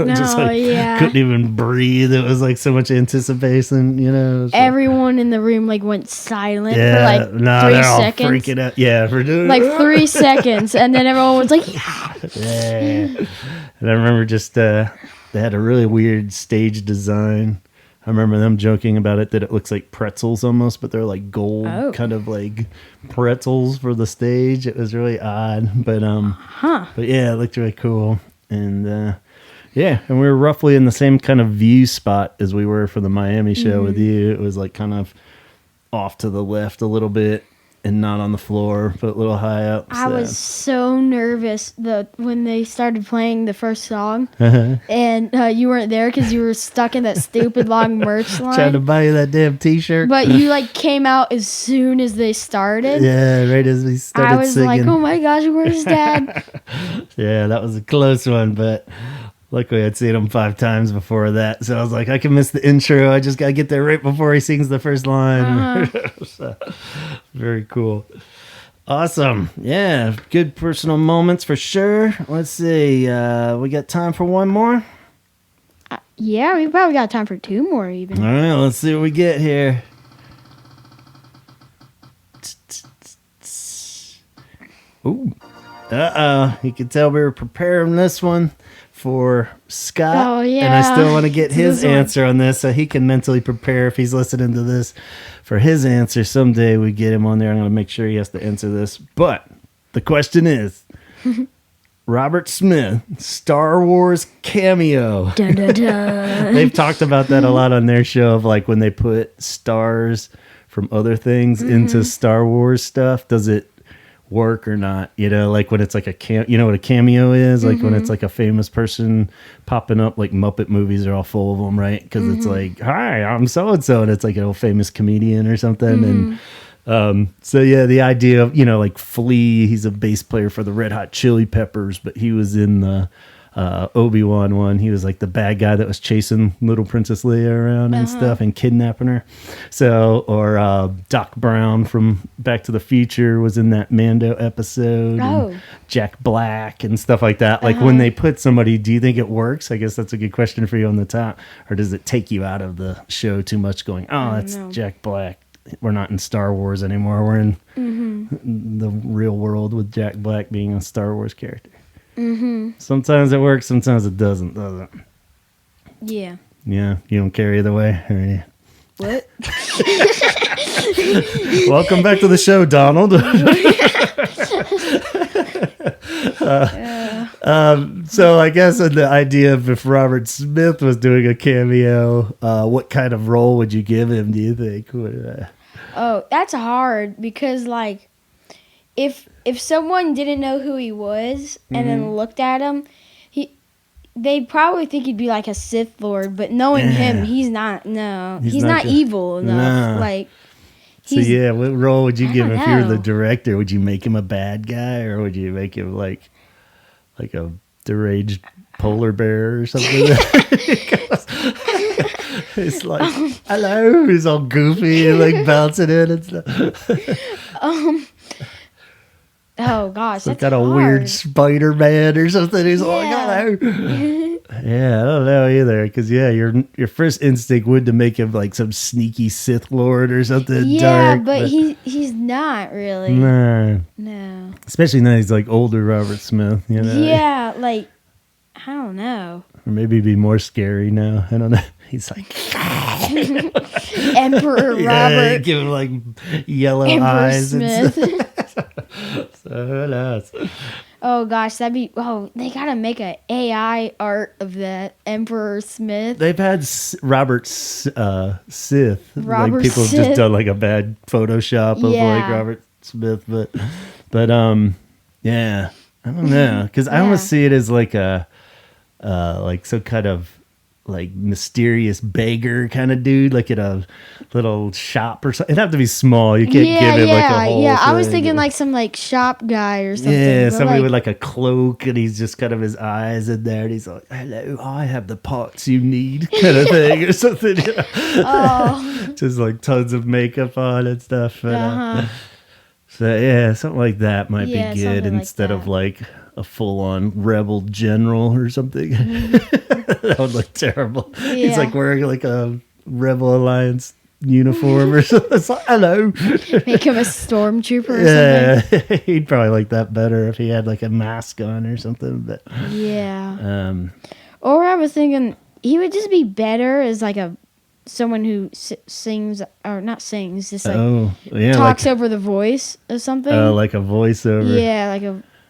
just like couldn't even breathe. It was like so much anticipation, you know. Everyone in the room like went silent for like 3 seconds. All freaking out. Yeah, for doing like 3 seconds, and then everyone was like, yeah. And I remember just they had a really weird stage design. I remember them joking about it, that it looks like pretzels almost, but they're like gold kind of like pretzels for the stage. It was really odd, but yeah, it looked really cool. And yeah, and we were roughly in the same kind of view spot as we were for the Miami show with you. It was like kind of off to the left a little bit and not on the floor, but a little high up. I was so nervous when they started playing the first song, and you weren't there because you were stuck in that stupid long merch line. Trying to buy you that damn T-shirt. But you like came out as soon as they started. Yeah, right as we started singing. I was singing. Like, oh my gosh, where's Dad? Yeah, that was a close one, but... Luckily, I'd seen him 5 times before that, so I was like, I can miss the intro. I just got to get there right before he sings the first line. So, very cool. Awesome. Yeah, good personal moments for sure. Let's see. We got time for one more? Yeah, we probably got time for 2 more even. All right, let's see what we get here. Ooh. Uh-oh. You can tell we were preparing this one for Scott. Oh, yeah. And I still want to get his answer on this so he can mentally prepare if he's listening to this for his answer. Someday we get him on there. I'm going to make sure he has to answer this. But the question is, Robert Smith, Star Wars cameo. Dun, dun, dun. They've talked about that a lot on their show of like when they put stars from other things into Star Wars stuff. Does it work or not, you know, like when it's like you know what a cameo is, like when it's like a famous person popping up, like Muppet movies are all full of them, right? Because it's like, hi, I'm so and so, and it's like an old famous comedian or something. And so yeah, the idea of, you know, like Flea, he's a bass player for the Red Hot Chili Peppers, but he was in the Obi-Wan one. He was like the bad guy that was chasing little Princess Leia around and stuff and kidnapping her. So, or Doc Brown from Back to the Future was in that Mando episode. And Jack Black and stuff like that. Like when they put somebody, do you think it works? I guess that's a good question for you on the top. Or does it take you out of the show too much going, oh, that's Jack Black. We're not in Star Wars anymore. We're in the real world with Jack Black being a Star Wars character. Sometimes it works, sometimes it doesn't, does it? Yeah. Yeah, you don't care either way, or you? What? Welcome back to the show, Donald. So I guess the idea of if Robert Smith was doing a cameo, what kind of role would you give him, do you think? Oh, that's hard because, like, if someone didn't know who he was and then looked at him, they'd probably think he'd be like a Sith Lord, but knowing him, he's not. No, he's not evil enough. Nah. Like, So yeah, what role would you give him if you were the know. director? Would you make him a bad guy, or would you make him like a deranged polar bear or something? It's like, hello, he's all goofy and like bouncing in and stuff. oh gosh, Some that's kind of hard. weird Spider-Man or something. He's like, hello. Yeah, I don't know either. Because your first instinct would to make him like some sneaky Sith Lord or something dark. But he's not really. Nah. No. Especially now he's like older Robert Smith, you know? Yeah, like, I don't know. Or maybe be more scary now. I don't know. He's like, Emperor yeah, Robert. give him like yellow Emperor eyes. Smith. And so who knows? Oh gosh, they gotta make an AI art of that Emperor Smith. They've had Robert Sith. Robert like people have Sith. just done like a bad Photoshop of like Yeah. Robert Smith, but yeah, I don't know, because I almost Yeah. see it as like a like some kind of like mysterious beggar kind of dude, like at a little shop or something. It'd have to be small. You can't give him like a whole I was thing. thinking like some like shop guy or something. Yeah, but, somebody like, with like a cloak, and he's just kind of his eyes in there, and he's like, "Hello, I have the parts you need," kind of thing, or something. You know? oh, Just like tons of makeup on and stuff. But, uh-huh. so yeah, something like that might Yeah, be good something like instead of that. like a full-on rebel general or something. That would look terrible. He's Yeah. like wearing like a Rebel Alliance uniform or something. It's like, hello. Make him a stormtrooper or something. Yeah, he'd probably like that better if he had like a mask on or something. But Yeah. Or I was thinking he would just be better as like someone who sings or not sings, just like talks over the voice or something. Like a voiceover. Yeah,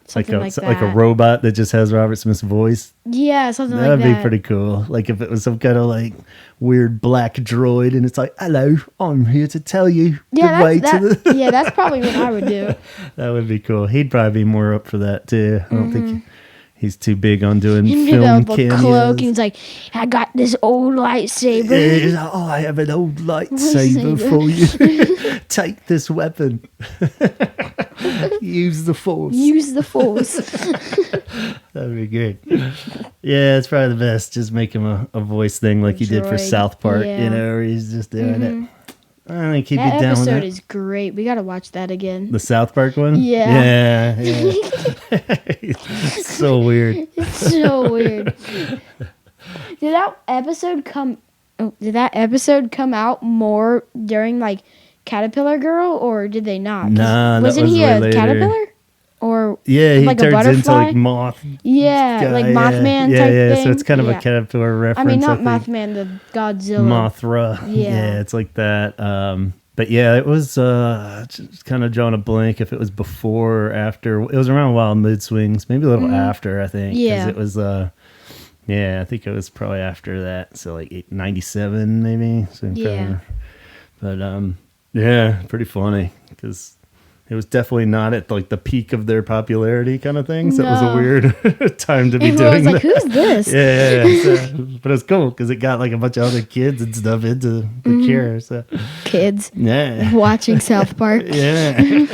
something like that. Like a robot that just has Robert Smith's voice. Yeah, something like That'd that. be pretty cool. Like if it was some kind of like weird black droid, and it's like, "Hello, I'm here to tell you the way to the." Yeah, that's probably what I would do. That would be cool. He'd probably be more up for that too. I don't think he's too big on doing He'd film pick up a cameos. cloak and he's like, I got this old lightsaber. Yeah, he's like, I have an old lightsaber for you. Take this weapon. Use the force. Use the force. That'd be good. Yeah, it's probably the best. Just make him a voice thing like he did for Droid. South Park, Yeah. you know, where he's just doing it. I think he'd That be down with episode that. is great. We got to watch that again. The South Park one? Yeah. Yeah. It's so weird. It's so weird. Did that episode come out more during like Caterpillar Girl, or did they not? 'Cause Nah, that wasn't was he way a later. caterpillar? Or Yeah, he like a turns into butterfly? like moth. Yeah, guy, like yeah. Mothman Yeah, type yeah. thing. So it's kind of Yeah. a caterpillar reference. I mean, not think. Mothman, the Godzilla. Mothra. Yeah. It's like that. But yeah, it was just kind of drawing a blank if it was before or after. It was around Wild Mood Swings, maybe a little after, I think. 'cause Yeah. it was, I think it was probably after that. So like 97 maybe. So Yeah. But yeah, pretty funny because it was definitely not at like the peak of their popularity kind of thing. So it was a No. weird time to be Everyone doing was like, that. who's this? Yeah. So, but it's cool because it got like a bunch of other kids and stuff into the Cure. So Kids yeah, watching South Park. yeah.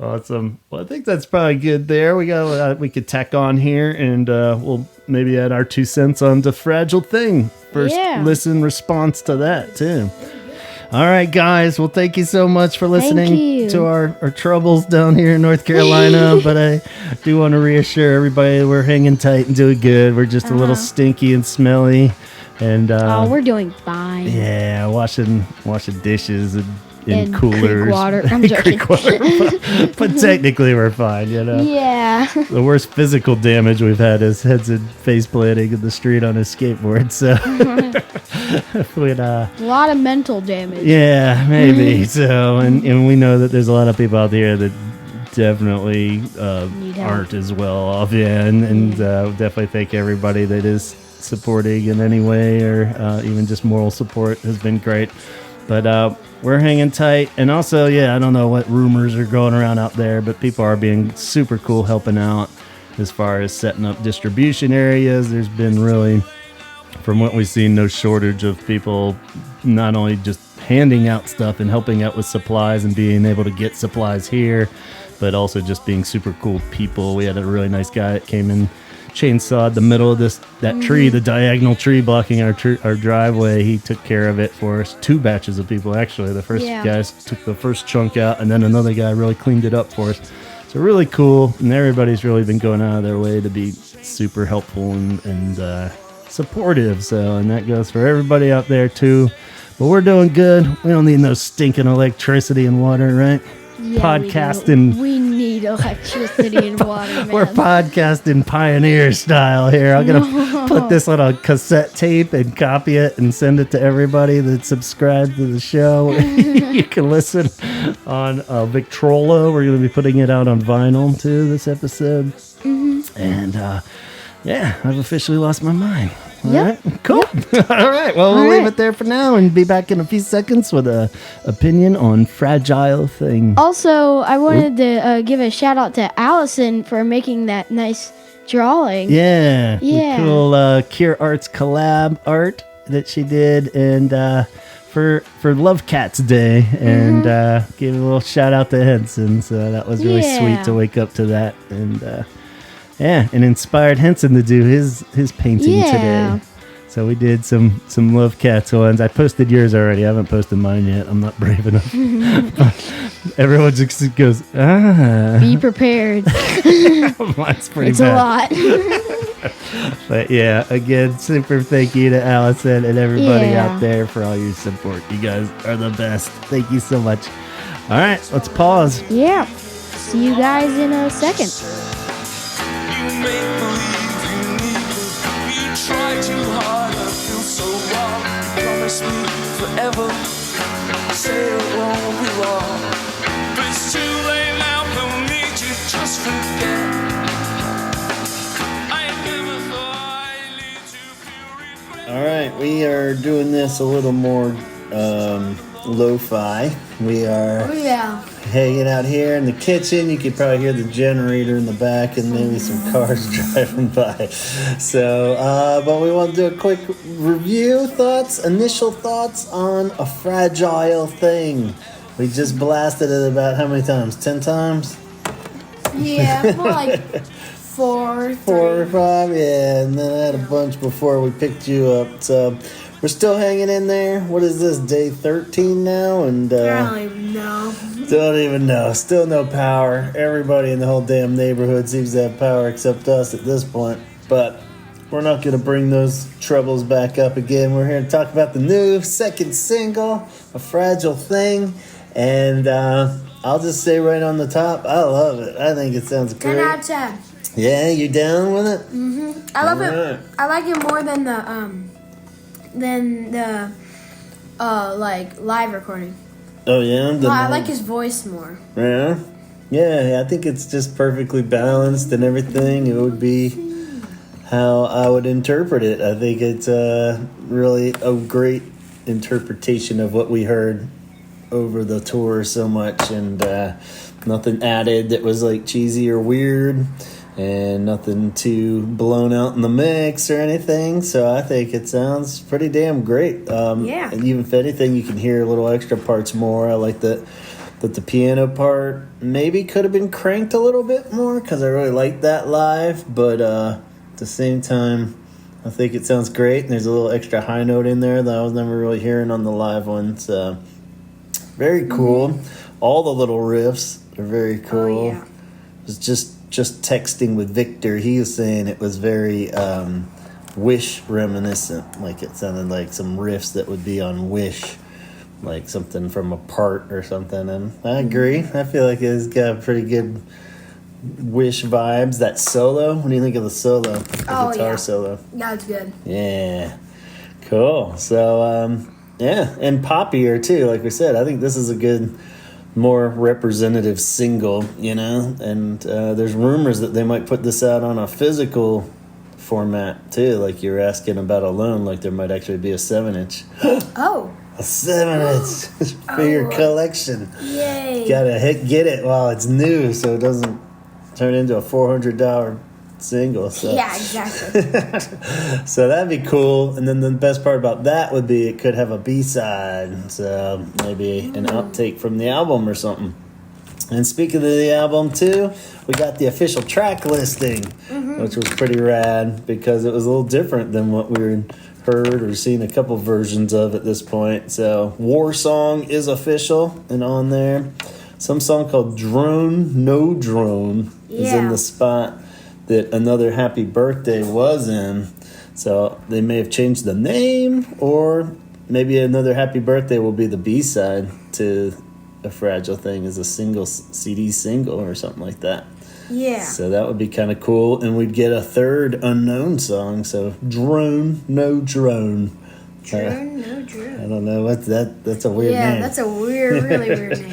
Awesome. Well, I think that's probably good there. We could tack on here and we'll maybe add our 2 cents on the Fragile Thing. First Yeah. listen response to that too. All right, guys. Well, thank you so much for listening you. to our troubles down here in North Carolina. But I do want to reassure everybody that we're hanging tight and doing good. We're just a little stinky and smelly. And We're doing fine. yeah, washing dishes and in And coolers. creek water. I'm joking. Creek water. But technically we're fine, you know. Yeah. The worst physical damage we've had is heads and face planting in the street on his skateboard. So we'd, A lot of mental damage. yeah, maybe. So and we know that there's a lot of people out there that definitely Need help. aren't as well off. Yeah, and definitely thank everybody that is supporting in any way or even just moral support has been great. But we're hanging tight. And also, yeah, I don't know what rumors are going around out there, but people are being super cool helping out as far as setting up distribution areas. There's been really, from what we've seen, no shortage of people not only just handing out stuff and helping out with supplies and being able to get supplies here, but also just being super cool people. We had a really nice guy that came in, chainsawed the middle of that tree, the diagonal tree blocking our driveway. He took care of it for us. 2 batches of people, actually. The first guys took the first chunk out, and then another guy really cleaned it up for us. So really cool, and everybody's really been going out of their way to be super helpful and supportive. So, and that goes for everybody out there too. But we're doing good. We don't need no stinking electricity and water, right? Yeah, Podcasting. We need electricity and water, man. We're podcasting pioneer style here. I'm going to put this on a cassette tape and copy it and send it to everybody that subscribed to the show. You can listen on Victrola. We're going to be putting it out on vinyl, too, this episode. And, yeah, I've officially lost my mind. All right, cool. All right, well, we'll leave it there for now and be back in a few seconds with a opinion on Fragile Thing. Also, I wanted to give a shout out to Allison for making that nice drawing. Yeah. Yeah. Cool Cure Arts collab art that she did, and for Love Cats Day, and gave a little shout out to Henson. So that was really sweet to wake up to that, and and inspired Henson to do his painting today. So we did some Love Cats ones. I posted yours already. I haven't posted mine yet. I'm not brave enough. Everyone just goes, Be prepared. Mine's pretty it's bad. a lot. But yeah, again, super thank you to Allison and everybody out there for all your support. You guys are the best. Thank you so much. All right, let's pause. Yeah. See you guys in a second. Make believe you need me. You try too hard, I feel so wrong. You promise me forever. Say it won't be long. But it's too late now for me to just forget. I never thought I'd lead to feel regret. All right, we are doing this a little more lo-fi. We are hanging out here in the kitchen. You could probably hear the generator in the back and maybe some cars driving by. So, but we want to do a quick review, initial thoughts on A Fragile Thing. We just blasted it about how many times? 10 times? Yeah, more like 4 or 5, yeah, and then I had a bunch before we picked you up. So we're still hanging in there. What is this, day 13 now? And I don't even know. Don't even know. Still no power. Everybody in the whole damn neighborhood seems to have power except us at this point. But we're not going to bring those troubles back up again. We're here to talk about the new second single, A Fragile Thing. And I'll just say right on the top, I love it. I think it sounds great. 10 out of 10. Yeah, you down with it? Mm-hmm. I love it. I like it more than the like live recording. Oh yeah, I like his voice more. Yeah, yeah. I think it's just perfectly balanced and everything. It would be how I would interpret it. I think it's really a great interpretation of what we heard over the tour so much, and nothing added that was like cheesy or weird, and nothing too blown out in the mix or anything. So I think it sounds pretty damn great. And even if anything, you can hear little extra parts more. I like that the piano part maybe could have been cranked a little bit more, because I really like that live. But at the same time, I think it sounds great. And there's a little extra high note in there that I was never really hearing on the live one. So very cool. Mm-hmm. All the little riffs are very cool. Oh, yeah. It was just texting with Victor. He was saying it was very Wish reminiscent. Like it sounded like some riffs that would be on Wish, like something from a part or something. And I agree. I feel like it's got pretty good Wish vibes. That solo, what do you think of the solo? The guitar solo. That's good. Yeah. Cool. So, yeah, and poppier too, like we said. I think this is a good, more representative single, you know? And there's rumors that they might put this out on a physical format too, like you were asking about Alone, like there might actually be a 7-inch. Oh. It's for your collection. Yay. Gotta get it while it's new so it doesn't turn into a $400 single. So. Yeah, exactly. So that'd be cool. And then the best part about that would be it could have a B-side. So maybe an outtake from the album or something. And speaking of the album too, we got the official track listing, which was pretty rad because it was a little different than what we heard or seen a couple versions of at this point. So War Song is official and on there. Some song called Drone No Drone is in the spot that Another Happy Birthday was in. So they may have changed the name, or maybe Another Happy Birthday will be the B-side to A Fragile Thing as a single CD single or something like that. Yeah. So that would be kind of cool, and we'd get a third unknown song. So Drone No Drone. Drone No Drone. I don't know what that's a weird name. Yeah, that's a really weird name.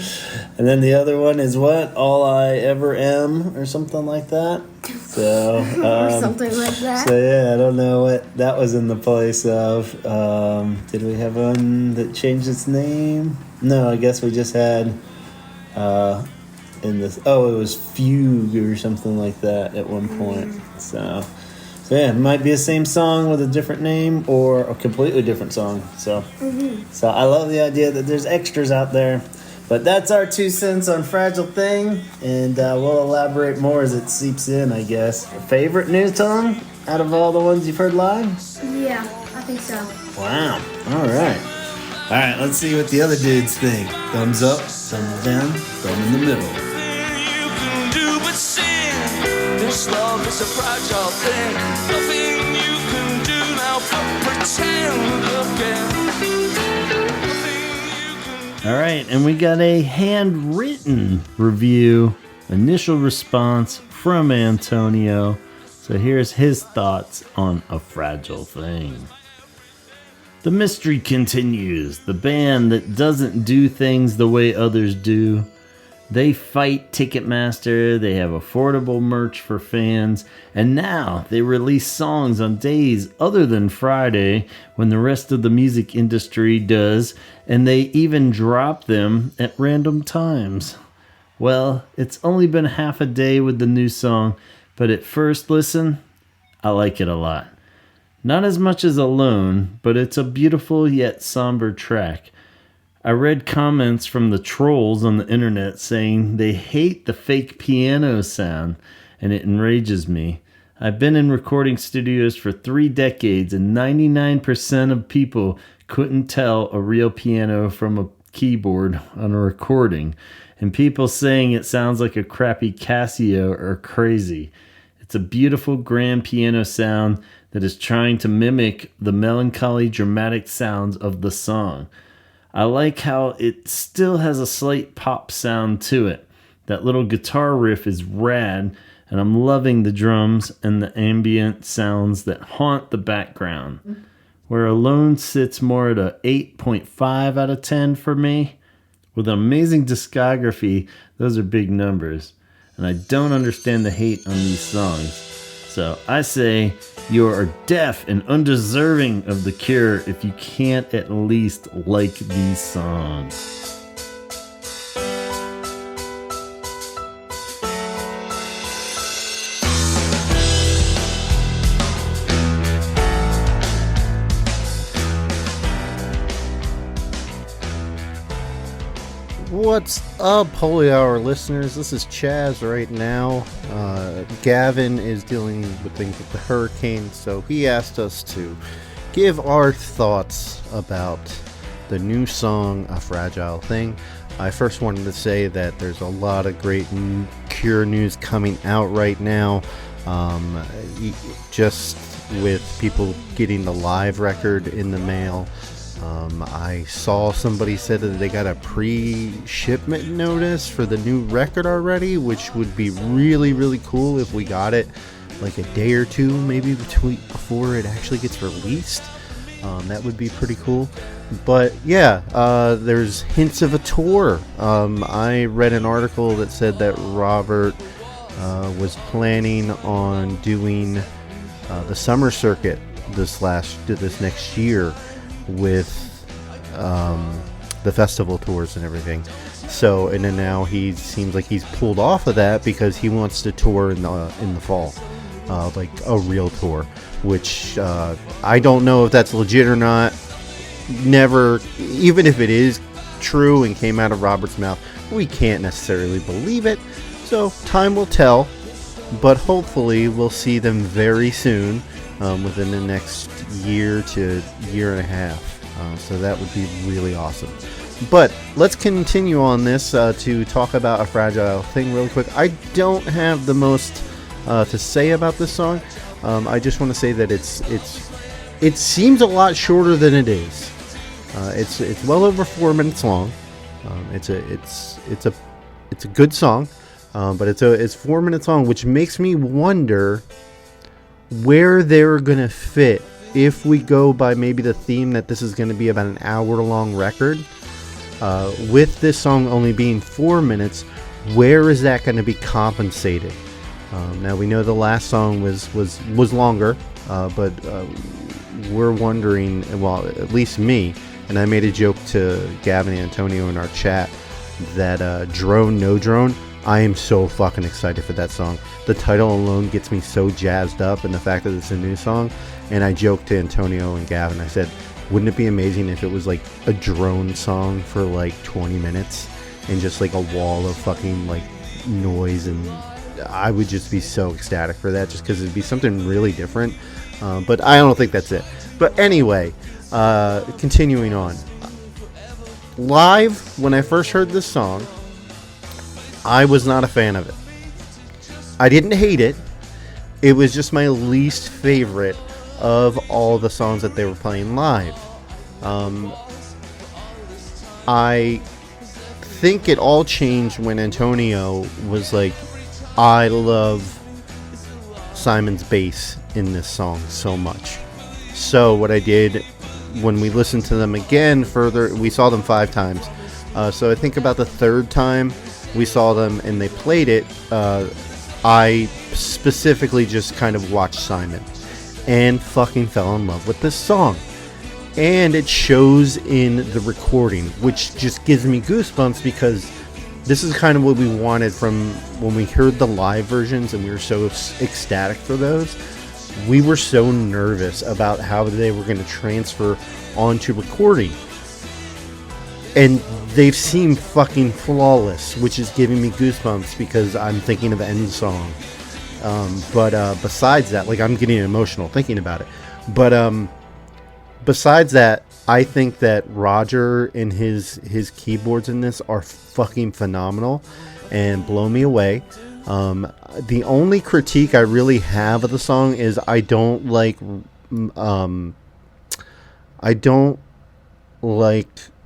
And then the other one is what? All I Ever Am or something like that. So Or something like that. So yeah, I don't know what that was in the place of. Did we have one that changed its name? No, I guess we just had in this. Oh, it was Fugue or something like that at one point. So yeah, it might be the same song with a different name or a completely different song. So I love the idea that there's extras out there. But that's our 2 cents on Fragile Thing, and we'll elaborate more as it seeps in, I guess. Favorite new song out of all the ones you've heard live? Yeah, I think so. Wow. All right. All right, let's see what the other dudes think. Thumbs up, thumbs down, thumb in the middle. You can do but sing. This love is a fragile thing. Nothing you can do now but pretend again. All right, and we got a handwritten review, initial response from Antonio. So here's his thoughts on A Fragile Thing. The mystery continues. The band that doesn't do things the way others do. They fight Ticketmaster, they have affordable merch for fans, and now they release songs on days other than Friday when the rest of the music industry does, and they even drop them at random times. Well, it's only been half a day with the new song, but at first listen, I like it a lot. Not as much as Alone, but it's a beautiful yet somber track. I read comments from the trolls on the internet saying they hate the fake piano sound, and it enrages me. I've been in recording studios for 3 decades, and 99% of people couldn't tell a real piano from a keyboard on a recording, and people saying it sounds like a crappy Casio are crazy. It's a beautiful grand piano sound that is trying to mimic the melancholy dramatic sounds of the song. I like how it still has a slight pop sound to it. That little guitar riff is rad, and I'm loving the drums and the ambient sounds that haunt the background. Where Alone sits more at a 8.5 out of 10 for me. With an amazing discography, those are big numbers. And I don't understand the hate on these songs. So I say you are deaf and undeserving of the Cure if you can't at least like these songs. What's up, Holy Hour listeners? This is Chaz right now. Gavin is dealing with things with the hurricane, so he asked us to give our thoughts about the new song, A Fragile Thing. I first wanted to say that there's a lot of great Cure news coming out right now. Just with people getting the live record in the mail. I saw somebody said that they got a pre-shipment notice for the new record already, which would be really, really cool if we got it like a day or two, maybe before it actually gets released. That would be pretty cool. But yeah, there's hints of a tour. I read an article that said that Robert was planning on doing the summer circuit this next year with the festival tours and everything. So, and then now he seems like he's pulled off of that because he wants to tour in the fall, like a real tour, which I don't know if that's legit or not. Never, even if it is true and came out of Robert's mouth, we can't necessarily believe it. So time will tell, but hopefully we'll see them very soon, within the next year to year and a half. So that would be really awesome. But let's continue on this to talk about A Fragile Thing really quick. I don't have the most to say about this song. I just want to say that it seems a lot shorter than it is. It's well over 4 minutes long. It's a good song, but it's 4 minutes long, which makes me wonder where they're gonna fit if we go by maybe the theme that this is going to be about an hour-long record. With this song only being 4 minutes, where is that going to be compensated? Now we know the last song was longer, but we're wondering, well, at least me, and I made a joke to Gavin and Antonio in our chat that Drone No Drone, I am so fucking excited for that song. The title alone gets me so jazzed up, and the fact that it's a new song. And I joked to Antonio and Gavin, I said, wouldn't it be amazing if it was like a drone song for like 20 minutes and just like a wall of fucking like noise, and I would just be so ecstatic for that, just because it'd be something really different. But I don't think that's it. But anyway, continuing on. Live, when I first heard this song, I was not a fan of it. I didn't hate it. It was just my least favorite of all the songs that they were playing live. I think it all changed when Antonio was like, I love Simon's bass in this song so much. So what I did when we listened to them again further, we saw them 5 times. So I think about the 3rd time we saw them and they played it, I specifically just kind of watched Simon and fucking fell in love with this song. And it shows in the recording, which just gives me goosebumps, because this is kind of what we wanted from when we heard the live versions, and we were so ecstatic for those. We were so nervous about how they were going to transfer onto recording. And they've seemed fucking flawless, which is giving me goosebumps because I'm thinking of End Song. But besides that, like, I'm getting emotional thinking about it. But besides that, I think that Roger and his keyboards in this are fucking phenomenal and blow me away. The only critique I really have of the song is I don't like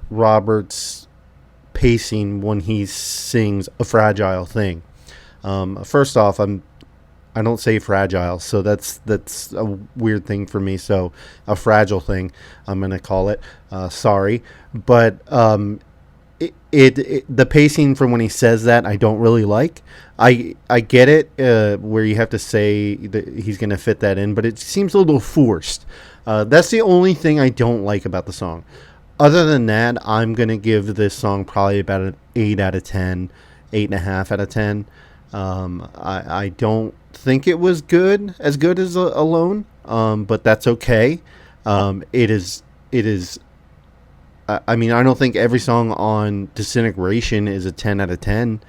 Robert's pacing when he sings A Fragile Thing. First off, I don't say fragile, so that's a weird thing for me. So a fragile thing, I'm gonna call it. Sorry, but the pacing from when he says that, I don't really like. I get it, where you have to say that he's gonna fit that in, but it seems a little forced. That's the only thing I don't like about the song. Other than that, I'm gonna give this song probably about an 8 out of 10, 8.5 out of 10. I don't think it was as good as Alone, but that's okay. It is. I mean, I don't think every song on Disintegration is a 10 out of 10.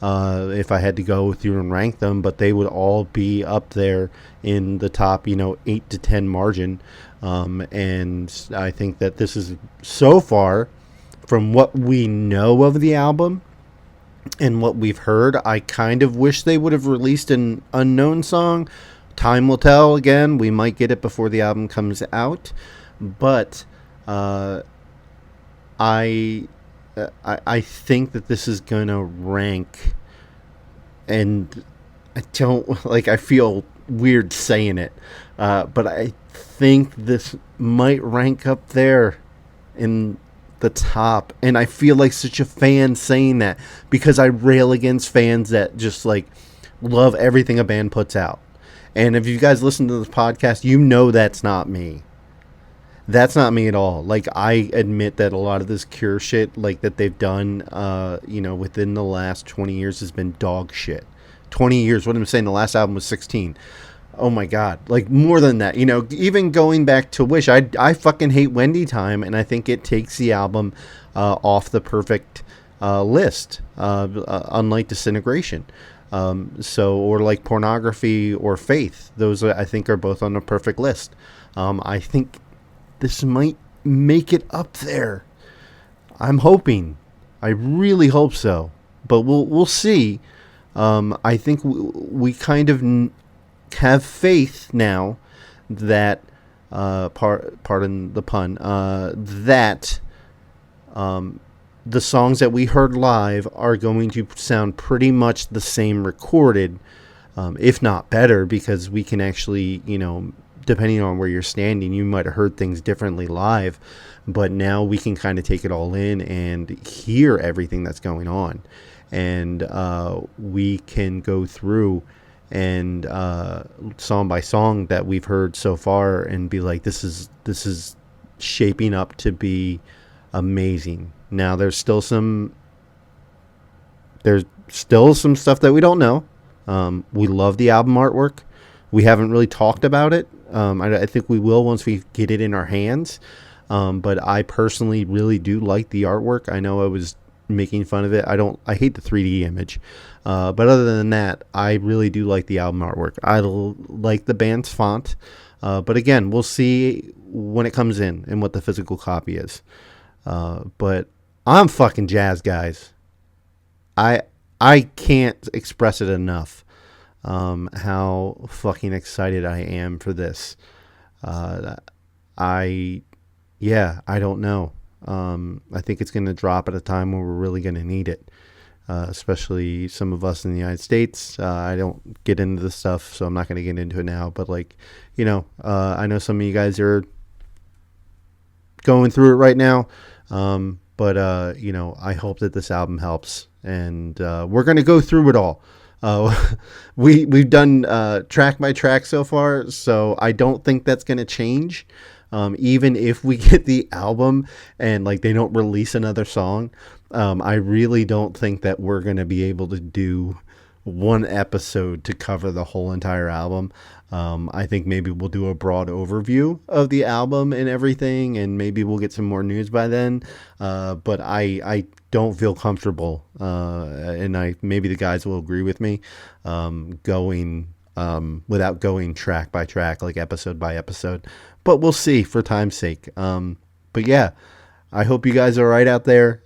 If I had to go through and rank them, but they would all be up there in the top, 8 to 10 margin. And I think that this is, so far, from what we know of the album and what we've heard, I kind of wish they would have released an Unknown song. Time will tell. Again, we might get it before the album comes out, but I think that this is gonna rank, and I feel weird saying it, but I think this might rank up there in the top, and I feel like such a fan saying that, because I rail against fans that just love everything a band puts out. And if you guys listen to this podcast, that's not me. That's not me at all. Like, I admit that a lot of this Cure shit, like, that they've done, within the last 20 years has been dog shit. 20 years. What I'm saying, the last album was 16. Oh my God. Like, more than that. Even going back to Wish, I fucking hate Wendy Time, and I think it takes the album off the perfect list, unlike Disintegration. Or like Pornography or Faith. Those, I think, are both on the perfect list. I think this might make it up there. I'm hoping. I really hope so. But we'll see. I think we kind of have faith now that, pardon the pun, that the songs that we heard live are going to sound pretty much the same recorded, if not better, because we can actually, depending on where you're standing, you might have heard things differently live, but now we can kind of take it all in and hear everything that's going on. And we can go through and song by song that we've heard so far and be like, this is shaping up to be amazing. Now there's still some stuff that we don't know. We love the album artwork. We haven't really talked about it. I think we will once we get it in our hands. But I personally really do like the artwork. I know I was making fun of it. I hate the 3D image. But other than that, I really do like the album artwork. I like the band's font. But again, we'll see when it comes in and what the physical copy is. But I'm fucking jazzed, guys. I can't express it enough. How fucking excited I am for this. I don't know. I think it's going to drop at a time where we're really going to need it. Especially some of us in the United States. I don't get into this stuff, so I'm not going to get into it now. But I know some of you guys are going through it right now. But I hope that this album helps. And we're going to go through it all. We've done track by track so far, so I don't think that's going to change. Even if we get the album and they don't release another song, I really don't think that we're going to be able to do one episode to cover the whole entire album. I think maybe we'll do a broad overview of the album and everything, and maybe we'll get some more news by then. But I don't feel comfortable, and maybe the guys will agree with me, going without going track by track, like episode by episode. But we'll see for time's sake. But yeah, I hope you guys are all right out there.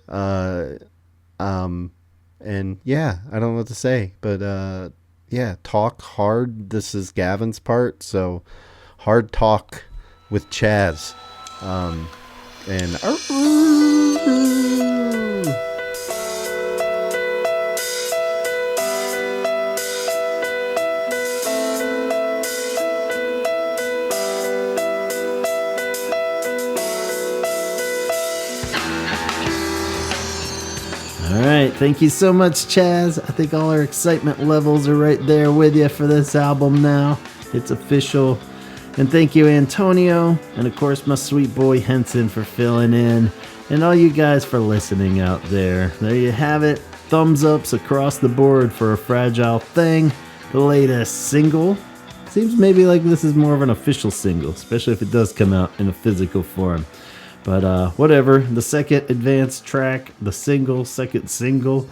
And yeah, I don't know what to say, but yeah, talk hard. This is Gavin's part, so hard talk with Chaz. All right, thank you so much, Chaz. I think all our excitement levels are right there with you for this album now. It's official. And thank you, Antonio, and of course my sweet boy Henson for filling in, and all you guys for listening out there. There you have it. Thumbs ups across the board for A Fragile Thing, the latest single. Seems maybe like this is more of an official single, especially if it does come out in a physical form. But whatever, the second advanced track, the second single.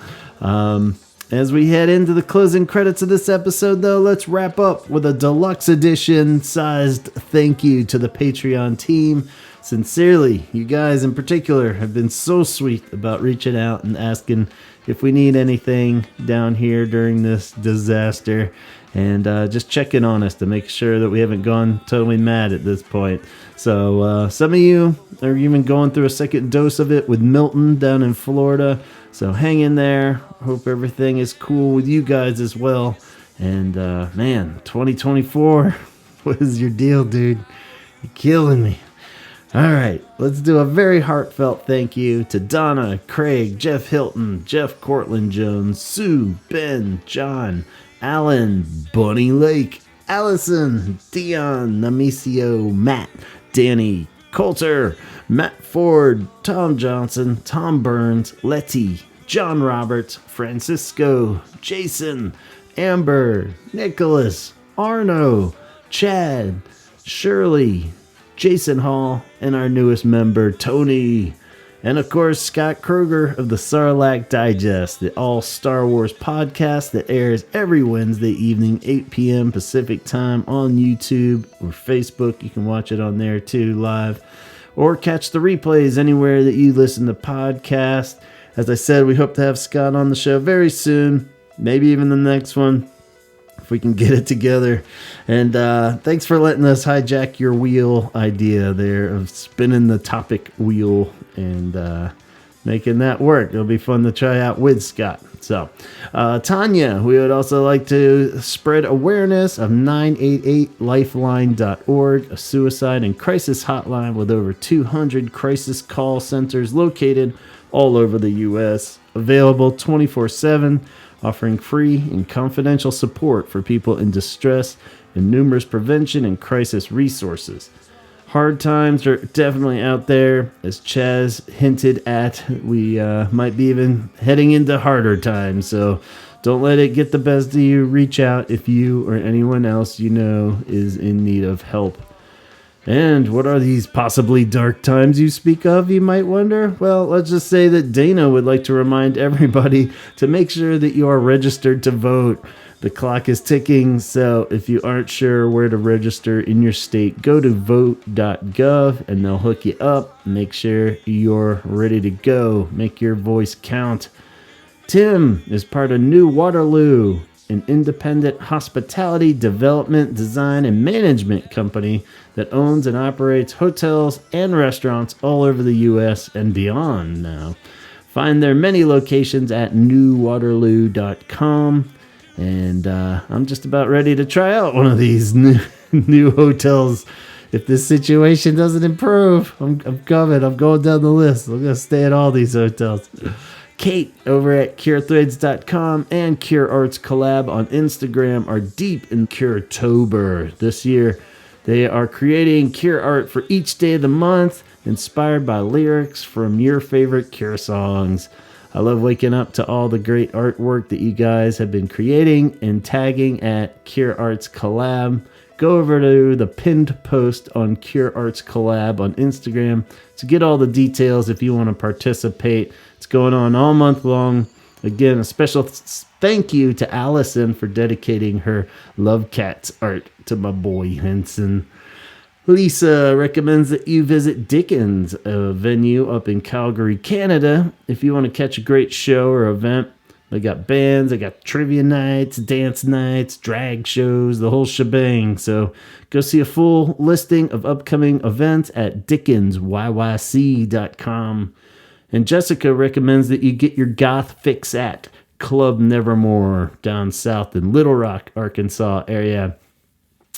As we head into the closing credits of this episode, though, let's wrap up with a deluxe edition sized thank you to the Patreon team. Sincerely, you guys in particular have been so sweet about reaching out and asking if we need anything down here during this disaster, and just checking on us to make sure that we haven't gone totally mad at this point. So some of you are even going through a second dose of it with Milton down in Florida. So hang in there. Hope everything is cool with you guys as well. And man, 2024, what is your deal, dude? You're killing me. All right, let's do a very heartfelt thank you to Donna, Craig, Jeff Hilton, Jeff Cortland Jones, Sue, Ben, John, Alan, Bunny Lake, Allison, Dion, Namicio, Matt, Danny, Coulter, Matt Ford, Tom Johnson, Tom Burns, Letty, John Roberts, Francisco, Jason, Amber, Nicholas, Arno, Chad, Shirley, Jason Hall, and our newest member, Tony. And of course, Scott Kroger of the Sarlacc Digest, the all Star Wars podcast that airs every Wednesday evening, 8 p.m. Pacific time on YouTube or Facebook. You can watch it on there too, live. Or catch the replays anywhere that you listen to podcasts. As I said, we hope to have Scott on the show very soon. Maybe even the next one, if we can get it together. And thanks for letting us hijack your wheel idea there of spinning the topic wheel and making that work. It'll be fun to try out with Scott. So, Tanya, we would also like to spread awareness of 988lifeline.org, a suicide and crisis hotline with over 200 crisis call centers located all over the U.S., available 24/7, offering free and confidential support for people in distress and numerous prevention and crisis resources. Hard times are definitely out there. As Chaz hinted at, we might be even heading into harder times, so don't let it get the best of you. Reach out if you or anyone else you know is in need of help. And what are these possibly dark times you speak of, you might wonder? Well, let's just say that Dana would like to remind everybody to make sure that you are registered to vote. The clock is ticking, so if you aren't sure where to register in your state, go to vote.gov and they'll hook you up. Make sure you're ready to go. Make your voice count. Tim is part of New Waterloo, an independent hospitality development, design, and management company that owns and operates hotels and restaurants all over the U.S. and beyond now. Find their many locations at newwaterloo.com. And I'm just about ready to try out one of these new hotels. If this situation doesn't improve, I'm coming. I'm going down the list. I'm going to stay at all these hotels. Kate over at CureThreads.com and Cure Arts Collab on Instagram are deep in Curetober. This year, they are creating Cure art for each day of the month, inspired by lyrics from your favorite Cure songs. I love waking up to all the great artwork that you guys have been creating and tagging at Cure Arts Collab. Go over to the pinned post on Cure Arts Collab on Instagram to get all the details if you want to participate. It's going on all month long. Again, a special thank you to Allison for dedicating her Love Cats art to my boy Henson. Lisa recommends that you visit Dickens, a venue up in Calgary, Canada, if you want to catch a great show or event. They got bands, they got trivia nights, dance nights, drag shows, the whole shebang. So go see a full listing of upcoming events at dickensyyc.com. And Jessica recommends that you get your goth fix at Club Nevermore down south in Little Rock, Arkansas area.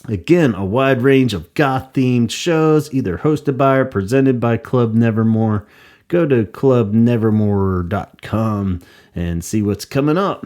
Again, a wide range of goth-themed shows, either hosted by or presented by Club Nevermore. Go to clubnevermore.com and see what's coming up.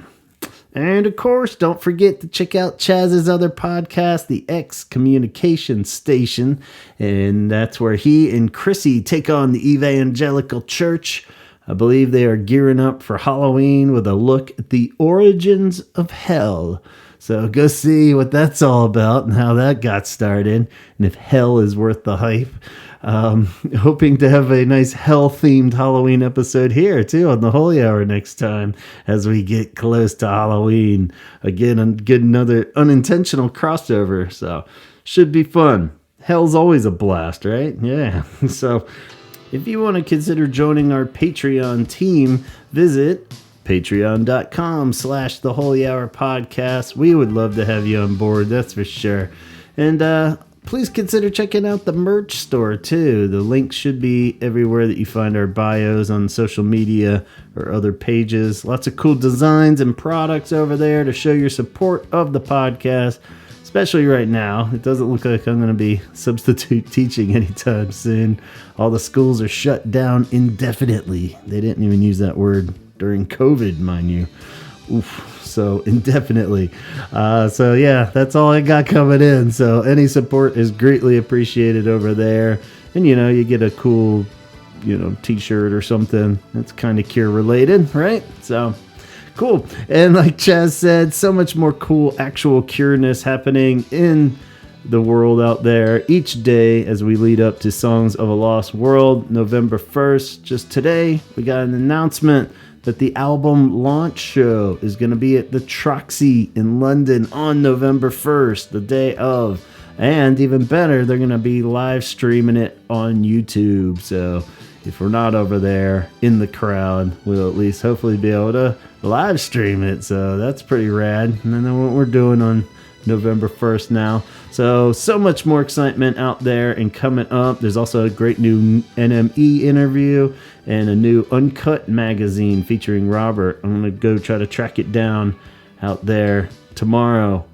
And of course, don't forget to check out Chaz's other podcast, the X Communication Station. And that's where he and Chrissy take on the Evangelical Church. I believe they are gearing up for Halloween with a look at the origins of hell. So go see what that's all about and how that got started, and if hell is worth the hype. Hoping to have a nice hell-themed Halloween episode here, too, on the Holy Hour next time as we get close to Halloween. Again, and get another unintentional crossover, so should be fun. Hell's always a blast, right? Yeah. So if you want to consider joining our Patreon team, visit patreon.com/The Holy Hour Podcast. We would love to have you on board, that's for sure. And please consider checking out the merch store too. The link should be everywhere that you find our bios on social media or other pages. Lots of cool designs and products over there to show your support of the podcast, especially right now. It doesn't look like I'm going to be substitute teaching anytime soon. All the schools are shut down indefinitely. They didn't even use that word during COVID, mind you. Oof, so indefinitely. So yeah, that's all I got coming in. So any support is greatly appreciated over there. And you get a cool t-shirt or something that's kind of Cure related, right? So cool. And like Chaz said, so much more cool actual Cure-ness happening in the world out there each day as we lead up to Songs of a Lost World, November 1st. Just today, we got an announcement that the album launch show is going to be at the Troxy in London on November 1st, the day of. And even better, they're going to be live streaming it on YouTube. So if we're not over there in the crowd, we'll at least hopefully be able to live stream it. So that's pretty rad. And then what we're doing on November 1st now. So much more excitement out there and coming up. There's also a great new NME interview and a new Uncut magazine featuring Robert. I'm going to go try to track it down out there tomorrow.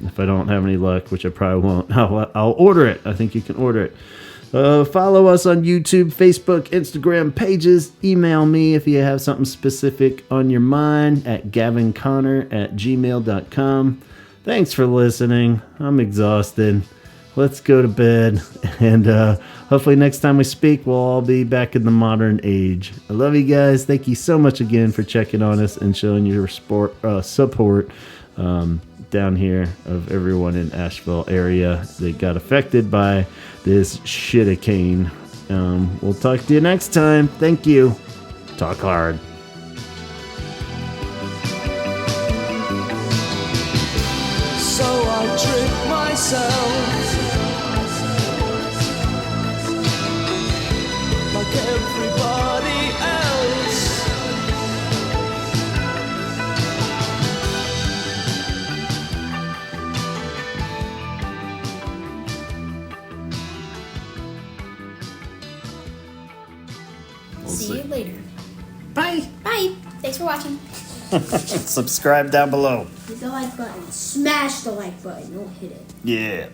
If I don't have any luck, which I probably won't, I'll order it. I think you can order it. Follow us on YouTube, Facebook, Instagram pages. Email me if you have something specific on your mind at gavinconnor@gmail.com. Thanks for listening. I'm exhausted. Let's go to bed. And hopefully next time we speak, we'll all be back in the modern age. I love you guys. Thank you so much again for checking on us and showing your support down here of everyone in Asheville area that got affected by this shitacane. We'll talk to you next time. Thank you. Talk hard. So I trick myself like everybody else. See you later. Bye. Bye. Thanks for watching. Subscribe down below. Hit the like button. Smash the like button. Don't hit it. Yeah.